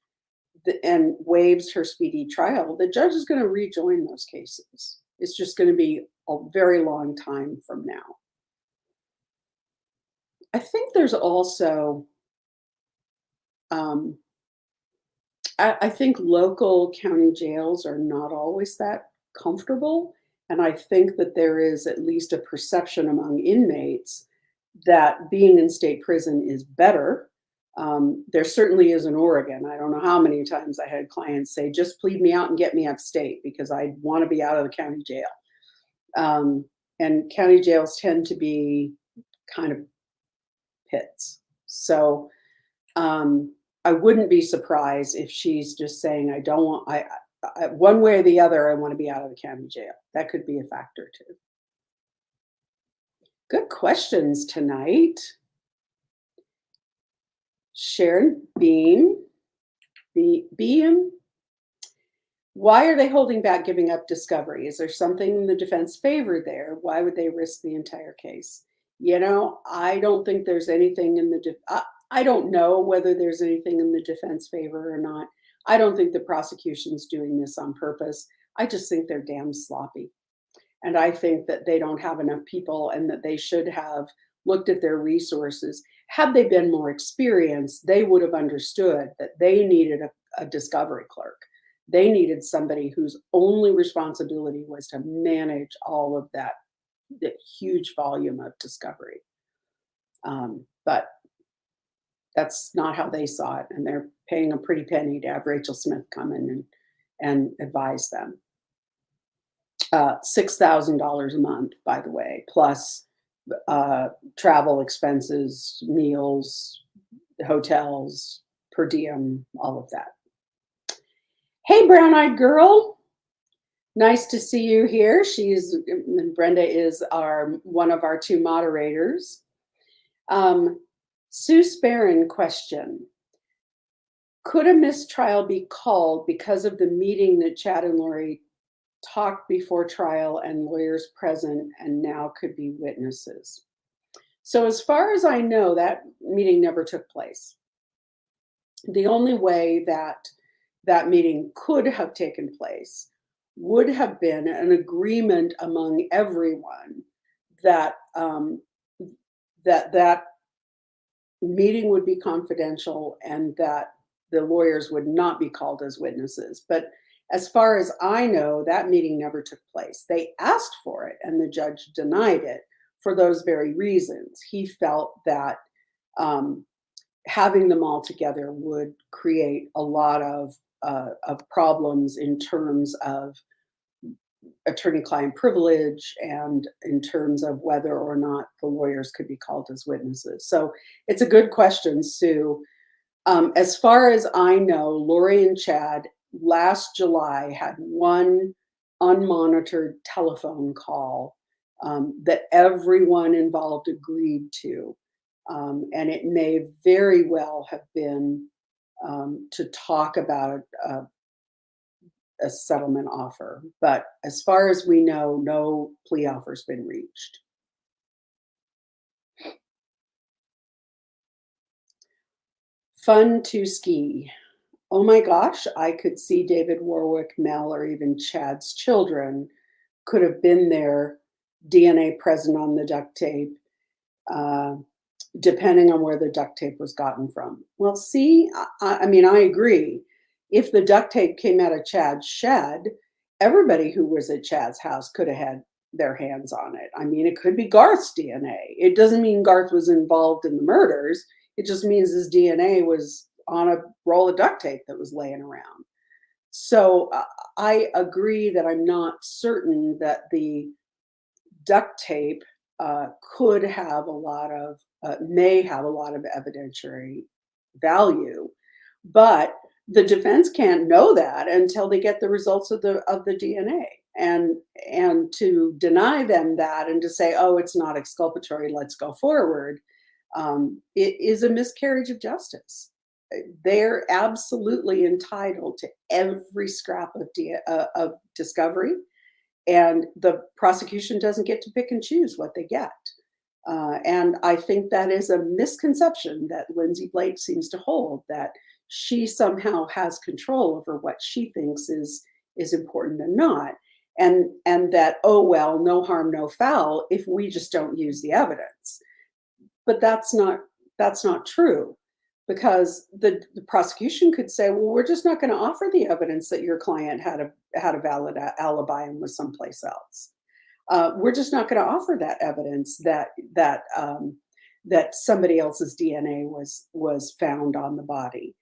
and waives her speedy trial, the judge is going to rejoin those cases. It's just going to be a very long time from now. I think there's also, I think local county jails are not always that comfortable. And I think that there is at least a perception among inmates that being in state prison is better. There certainly is in Oregon. I don't know how many times I had clients say, just plead me out and get me upstate because I want to be out of the county jail. And county jails tend to be kind of pits. So I wouldn't be surprised if she's just saying, one way or the other, I want to be out of the county jail. That could be a factor too. Good questions tonight. Sharon Beam. Why are they holding back giving up discovery? Is there something in the defense favor there? Why would they risk the entire case? You know, I don't think there's anything in the I don't know whether there's anything in the defense favor or not. I don't think the prosecution's doing this on purpose. I just think they're damn sloppy. And I think that they don't have enough people and that they should have looked at their resources. Had they been more experienced, they would have understood that they needed a discovery clerk. They needed somebody whose only responsibility was to manage all of that huge volume of discovery. But that's not how they saw it. And they're paying a pretty penny to have Rachel Smith come in and advise them. $6,000 a month, by the way, plus travel expenses, meals, hotels, per diem, all of that. Hey, brown-eyed girl. Nice to see you here. Brenda is one of our two moderators. Sue Sparron question. Could a mistrial be called because of the meeting that Chad and Lori talked before trial and lawyers present and now could be witnesses? So as far as I know, that meeting never took place. The only way that that meeting could have taken place would have been an agreement among everyone that that meeting would be confidential and that the lawyers would not be called as witnesses. But as far as I know, that meeting never took place. They asked for it and the judge denied it for those very reasons. He felt that having them all together would create a lot of problems in terms of attorney-client privilege and in terms of whether or not the lawyers could be called as witnesses. So it's a good question, Sue. As far as I know, Lori and Chad last July had one unmonitored telephone call that everyone involved agreed to. And it may very well have been to talk about a settlement offer. But as far as we know, no plea offer's been reached. Fun to ski. Oh my gosh, I could see David Warwick, Mel, or even Chad's children could have been there, DNA present on the duct tape, depending on where the duct tape was gotten from. Well, see, I mean, I agree. If the duct tape came out of Chad's shed, everybody who was at Chad's house could have had their hands on it. I mean, it could be Garth's DNA. It doesn't mean Garth was involved in the murders. It just means his DNA was on a roll of duct tape that was laying around. So I agree that I'm not certain that the duct tape could have a lot of, may have a lot of evidentiary value, but the defense can't know that until they get the results of the DNA. And to deny them that and to say, oh, it's not exculpatory, let's go forward, it is a miscarriage of justice. They're absolutely entitled to every scrap of discovery, and the prosecution doesn't get to pick and choose what they get. And I think that is a misconception that Lindsay Blake seems to hold, that she somehow has control over what she thinks is important and not. And that, oh, well, no harm, no foul if we just don't use the evidence. But that's not true, because the prosecution could say, well, we're just not going to offer the evidence that your client had a valid alibi and was someplace else. We're just not going to offer that evidence that somebody else's DNA was found on the body.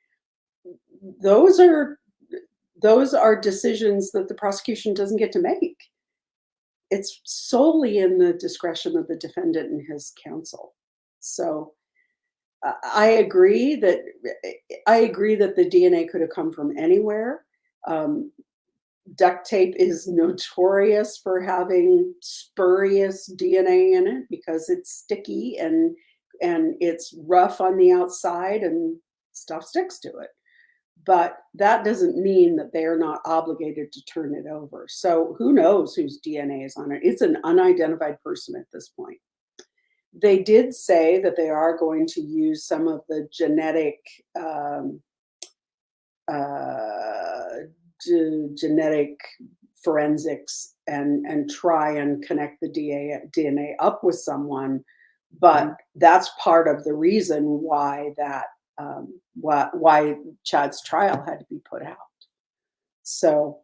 Those are decisions that the prosecution doesn't get to make. It's solely in the discretion of the defendant and his counsel. So I agree that the DNA could have come from anywhere. Duct tape is notorious for having spurious DNA in it because it's sticky and it's rough on the outside and stuff sticks to it. But that doesn't mean that they are not obligated to turn it over. So who knows whose DNA is on it? It's an unidentified person at this point. They did say that they are going to use some of the genetic forensics and try and connect the DNA up with someone, but that's part of the reason why why Chad's trial had to be put out. So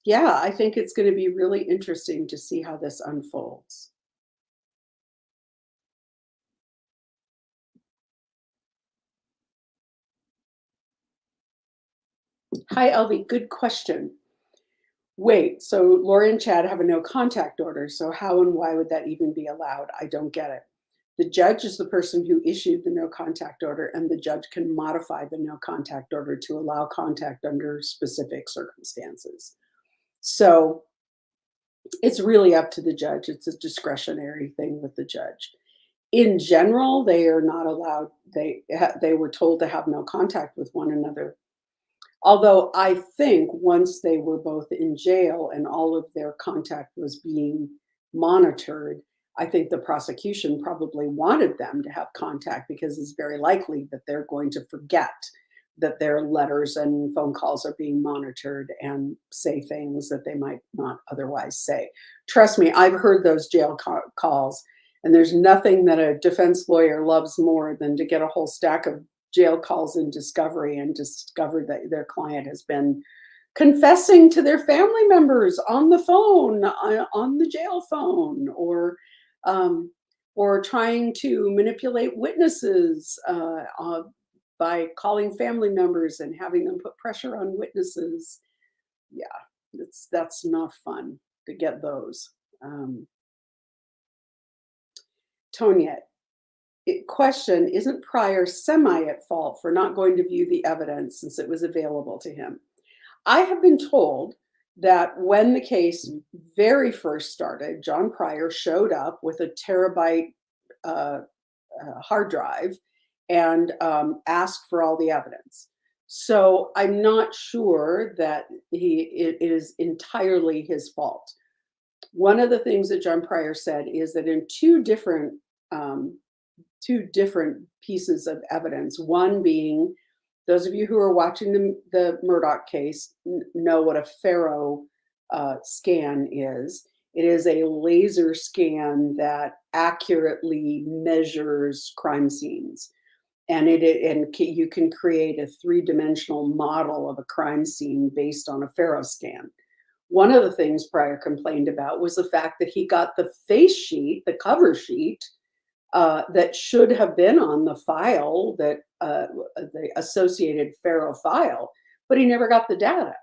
yeah, I think it's going to be really interesting to see how this unfolds. Hi, Elvie. Good question. Wait, so Lori and Chad have a no contact order. So how and why would that even be allowed? I don't get it. The judge is the person who issued the no contact order, and the judge can modify the no contact order to allow contact under specific circumstances. So it's really up to the judge. It's a discretionary thing with the judge. In general, they are not allowed. They were told to have no contact with one another. Although I think once they were both in jail and all of their contact was being monitored, I think the prosecution probably wanted them to have contact because it's very likely that they're going to forget that their letters and phone calls are being monitored and say things that they might not otherwise say. Trust me, I've heard those jail calls, and there's nothing that a defense lawyer loves more than to get a whole stack of jail calls in discovery and discover that their client has been confessing to their family members on the phone, on the jail phone, or trying to manipulate witnesses by calling family members and having them put pressure on witnesses. Yeah, that's not fun to get those. Tonya, question, isn't Pryor semi at fault for not going to view the evidence since it was available to him? I have been told that when the case very first started, John Pryor showed up with a terabyte hard drive and asked for all the evidence. So I'm not sure that it is entirely his fault. One of the things that John Pryor said is that in two different pieces of evidence, one being, those of you who are watching the Murdaugh case know what a Faro scan is. It is a laser scan that accurately measures crime scenes. And you can create a three-dimensional model of a crime scene based on a Faro scan. One of the things Pryor complained about was the fact that he got the face sheet, the cover sheet, that should have been on the file, that the associated Faro file, but he never got the data.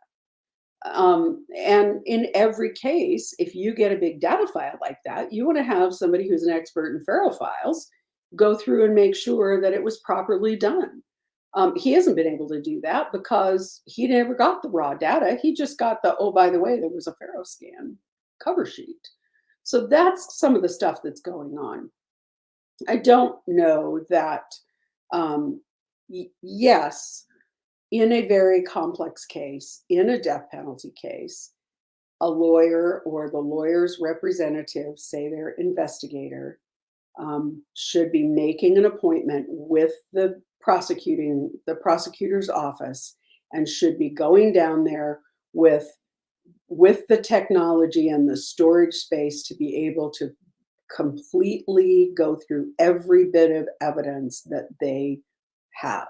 And in every case, if you get a big data file like that, you want to have somebody who's an expert in Faro files go through and make sure that it was properly done. He hasn't been able to do that because he never got the raw data. He just got the, oh, by the way, there was a Faro scan cover sheet. So that's some of the stuff that's going on. I don't know that, yes, in a very complex case, in a death penalty case, a lawyer or the lawyer's representative, say their investigator, should be making an appointment with the prosecutor's office and should be going down there with the technology and the storage space to be able to completely go through every bit of evidence that they have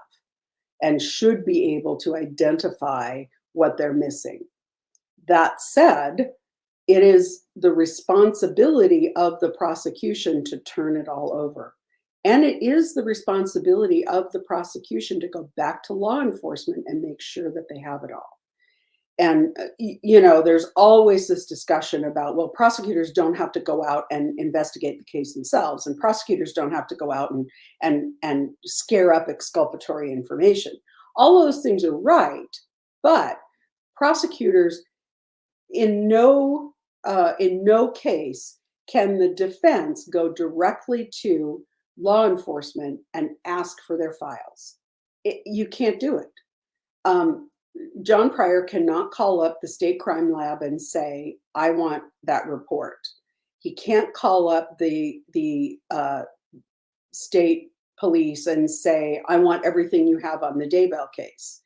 and should be able to identify what they're missing. That said, it is the responsibility of the prosecution to turn it all over. And it is the responsibility of the prosecution to go back to law enforcement and make sure that they have it all. there's always this discussion about, well, prosecutors don't have to go out and investigate the case themselves, and prosecutors don't have to go out and scare up exculpatory information. All those things are right, but prosecutors, in no case can the defense go directly to law enforcement and ask for their files. You can't do it. John Pryor cannot call up the state crime lab and say, I want that report. He can't call up the state police and say, I want everything you have on the Daybell case.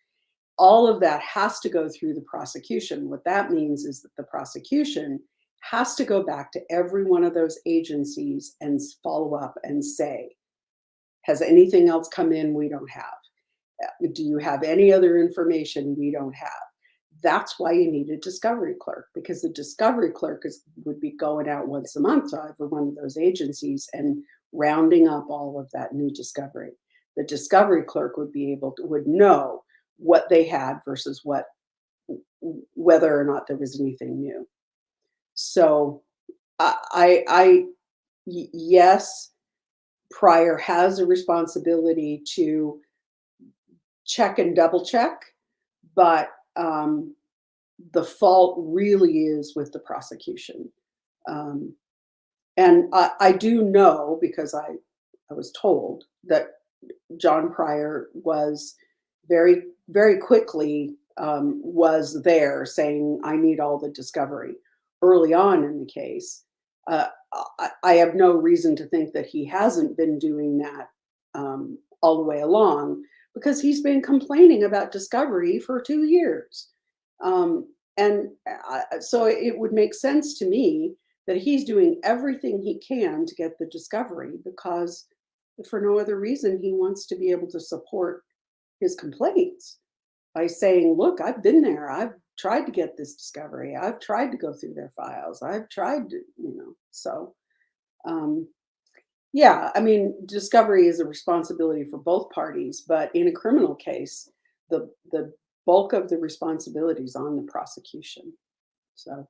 All of that has to go through the prosecution. What that means is that the prosecution has to go back to every one of those agencies and follow up and say, has anything else come in we don't have? Do you have any other information we don't have? That's why you need a discovery clerk, because the discovery clerk would be going out once a month to every one of those agencies and rounding up all of that new discovery. The discovery clerk would know what they had versus whether or not there was anything new. So yes, Pryor has a responsibility to check and double check, but the fault really is with the prosecution. And I do know, because I was told, that John Pryor was very, very quickly was there saying, I need all the discovery early on in the case. I have no reason to think that he hasn't been doing that all the way along, because he's been complaining about discovery for 2 years. So it would make sense to me that he's doing everything he can to get the discovery, because for no other reason, he wants to be able to support his complaints by saying, look, I've been there. I've tried to get this discovery. I've tried to go through their files. I've tried to, so yeah, I mean, discovery is a responsibility for both parties, but in a criminal case, the bulk of the responsibility is on the prosecution. So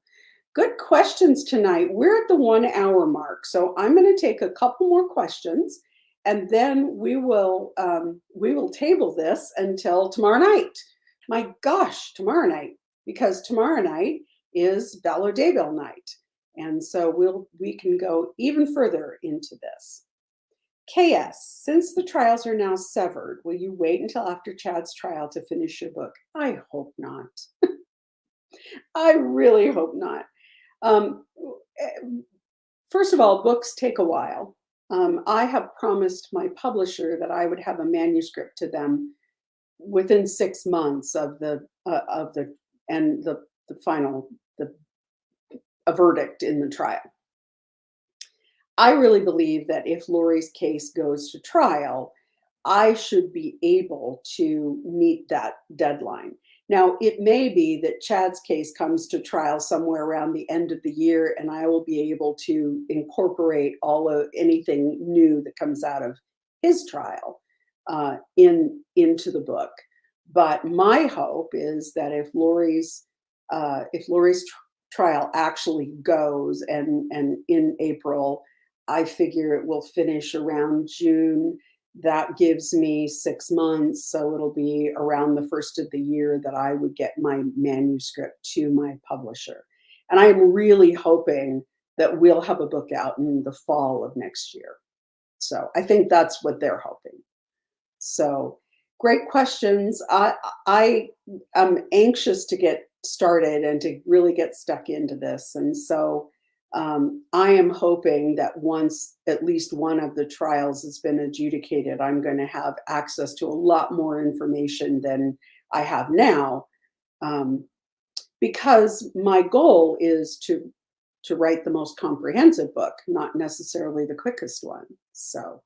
good questions tonight. We're at the 1 hour mark, so I'm going to take a couple more questions, and then we will table this until tomorrow night. My gosh, tomorrow night, because tomorrow night is Vallow Daybell night. And so we can go even further into this. KS, since the trials are now severed, will you wait until after Chad's trial to finish your book? I hope not. I really hope not. First of all, books take a while. I have promised my publisher that I would have a manuscript to them within 6 months of the final verdict in the trial. I really believe that if Lori's case goes to trial, I should be able to meet that deadline. Now, it may be that Chad's case comes to trial somewhere around the end of the year, and I will be able to incorporate anything new that comes out of his trial into the book. But my hope is that if Lori's trial actually goes, and in April, I figure it will finish around June. That gives me 6 months, so it'll be around the first of the year that I would get my manuscript to my publisher. And I'm really hoping that we'll have a book out in the fall of next year. So I think that's what they're hoping. So great questions. I am anxious to get started and to really get stuck into this. And so I am hoping that once at least one of the trials has been adjudicated, I'm going to have access to a lot more information than I have now, because my goal is to write the most comprehensive book, not necessarily the quickest one. So,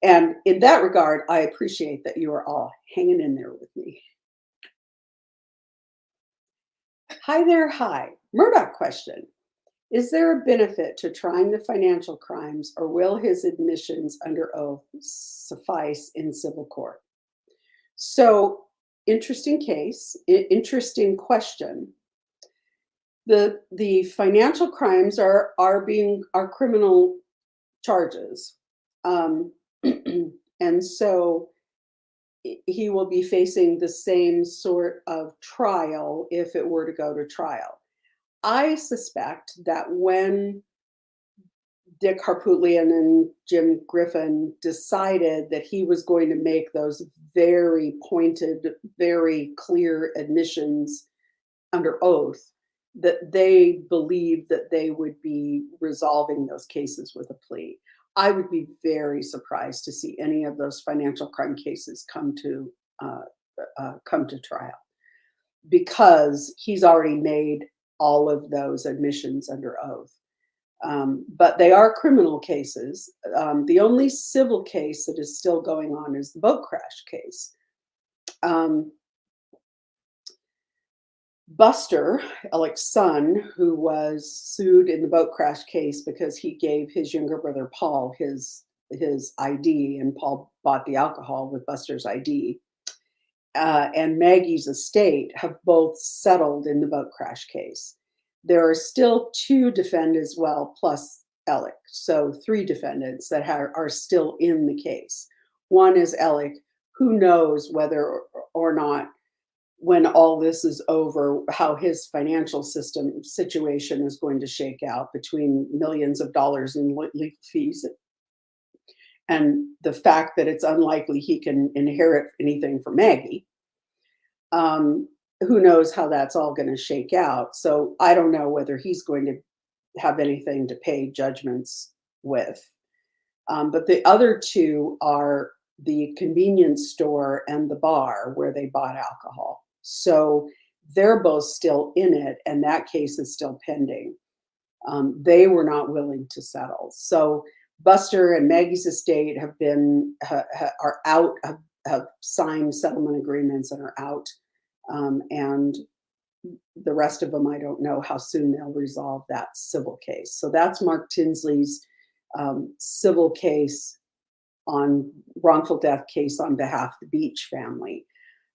and in that regard, I appreciate that you are all hanging in there with me. Hi there, hi. Murdaugh question. Is there a benefit to trying the financial crimes, or will his admissions under oath suffice in civil court? So interesting case, interesting question. The financial crimes are criminal charges, and so he will be facing the same sort of trial if it were to go to trial. I suspect that when Dick Harpootlian and Jim Griffin decided that he was going to make those very pointed, very clear admissions under oath, that they believed that they would be resolving those cases with a plea. I would be very surprised to see any of those financial crime cases come to trial, because he's already made all of those admissions under oath. But they are criminal cases. The only civil case that is still going on is the boat crash case. Buster, Alec's son, who was sued in the boat crash case because he gave his younger brother Paul his ID, and Paul bought the alcohol with Buster's ID, and Maggie's estate have both settled in the boat crash case. There are still 2 defendants, well, plus Alec, so 3 defendants that are still in the case. One is Alec, who knows whether or not, when all this is over, how his financial situation is going to shake out between millions of dollars in legal fees and the fact that it's unlikely he can inherit anything from Maggie. Who knows how that's all going to shake out. So I don't know whether he's going to have anything to pay judgments with. But the other 2 are the convenience store and the bar where they bought alcohol. So they're both still in it, and that case is still pending. They were not willing to settle. So Buster and Maggie's estate are out, have signed settlement agreements and are out. And the rest of them, I don't know how soon they'll resolve that civil case. So that's Mark Tinsley's civil case on wrongful death case on behalf of the Beach family.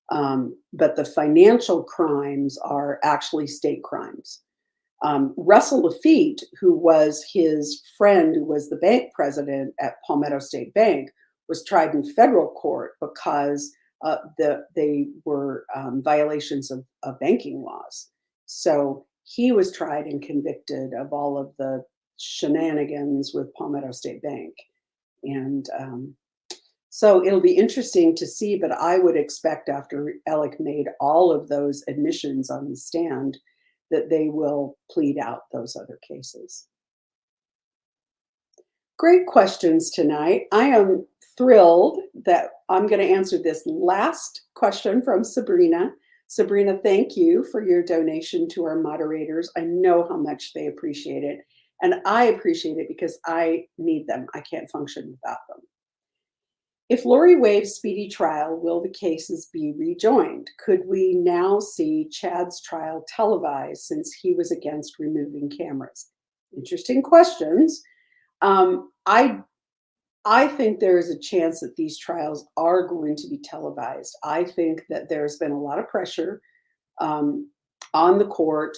But the financial crimes are actually state crimes. Russell Lafitte, who was his friend, who was the bank president at Palmetto State Bank, was tried in federal court because they were violations of banking laws. So he was tried and convicted of all of the shenanigans with Palmetto State Bank. And so it'll be interesting to see, but I would expect after Alec made all of those admissions on the stand that they will plead out those other cases. Great questions tonight. I am thrilled that I'm going to answer this last question from Sabrina. Sabrina, thank you for your donation to our moderators. I know how much they appreciate it, and I appreciate it because I need them. I can't function without them. If Lori waives speedy trial, will the cases be rejoined? Could we now see Chad's trial televised since he was against removing cameras? Interesting questions. I think there is a chance that these trials are going to be televised. I think that there's been a lot of pressure on the court,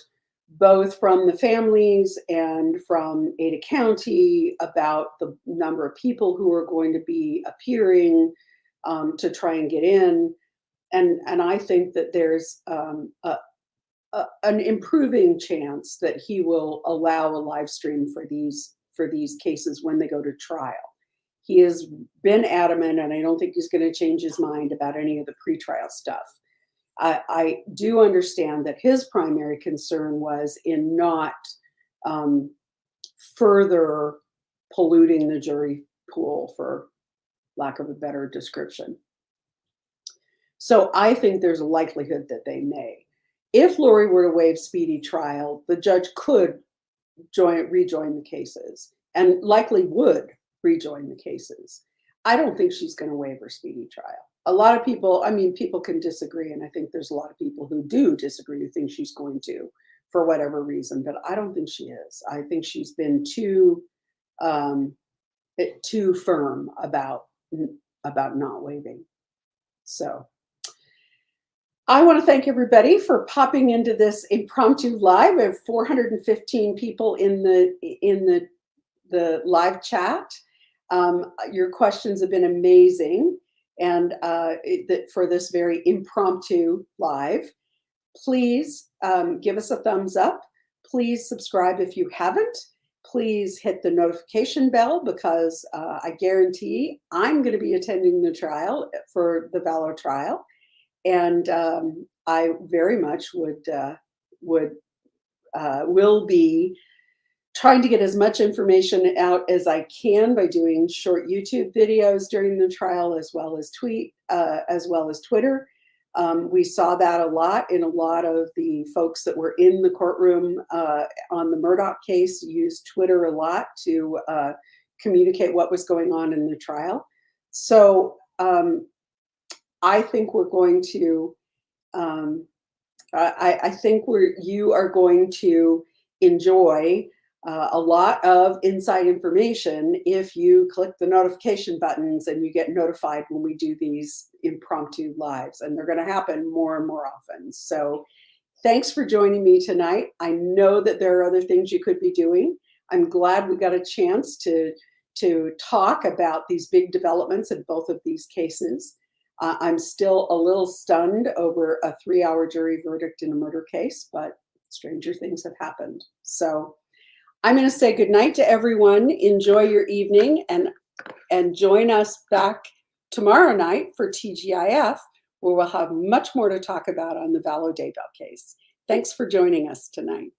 both from the families and from Ada County, about the number of people who are going to be appearing to try and get in. And I think that there's an improving chance that he will allow a live stream for these cases when they go to trial. He has been adamant, and I don't think he's going to change his mind about any of the pretrial stuff. I do understand that his primary concern was in not further polluting the jury pool, for lack of a better description. So I think there's a likelihood that they may. If Lori were to waive speedy trial, the judge could rejoin the cases, and likely would rejoin the cases. I don't think she's going to waive her speedy trial. A lot of people, people can disagree, and I think there's a lot of people who do disagree, who think she's going to, for whatever reason, but I don't think she is. I think she's been too firm about not waiving. So I want to thank everybody for popping into this impromptu live. We have 415 people in the live chat. Your questions have been amazing, and for this very impromptu live. Please give us a thumbs up. Please subscribe if you haven't. Please hit the notification bell, because I guarantee I'm going to be attending the trial for the Vallow trial. And I very much will be trying to get as much information out as I can by doing short YouTube videos during the trial, as well as Twitter. We saw that a lot in a lot of the folks that were in the courtroom on the Murdaugh case used Twitter a lot to communicate what was going on in the trial. So I think we're going to, I think you are going to enjoy a lot of inside information if you click the notification buttons and you get notified when we do these impromptu lives, and they're going to happen more and more often. So thanks for joining me tonight. I know that there are other things you could be doing. I'm glad we got a chance to talk about these big developments in both of these cases. I'm still a little stunned over a 3-hour jury verdict in a murder case, but stranger things have happened. So I'm going to say goodnight to everyone. Enjoy your evening, and join us back tomorrow night for TGIF, where we'll have much more to talk about on the Vallow Daybell case. Thanks for joining us tonight.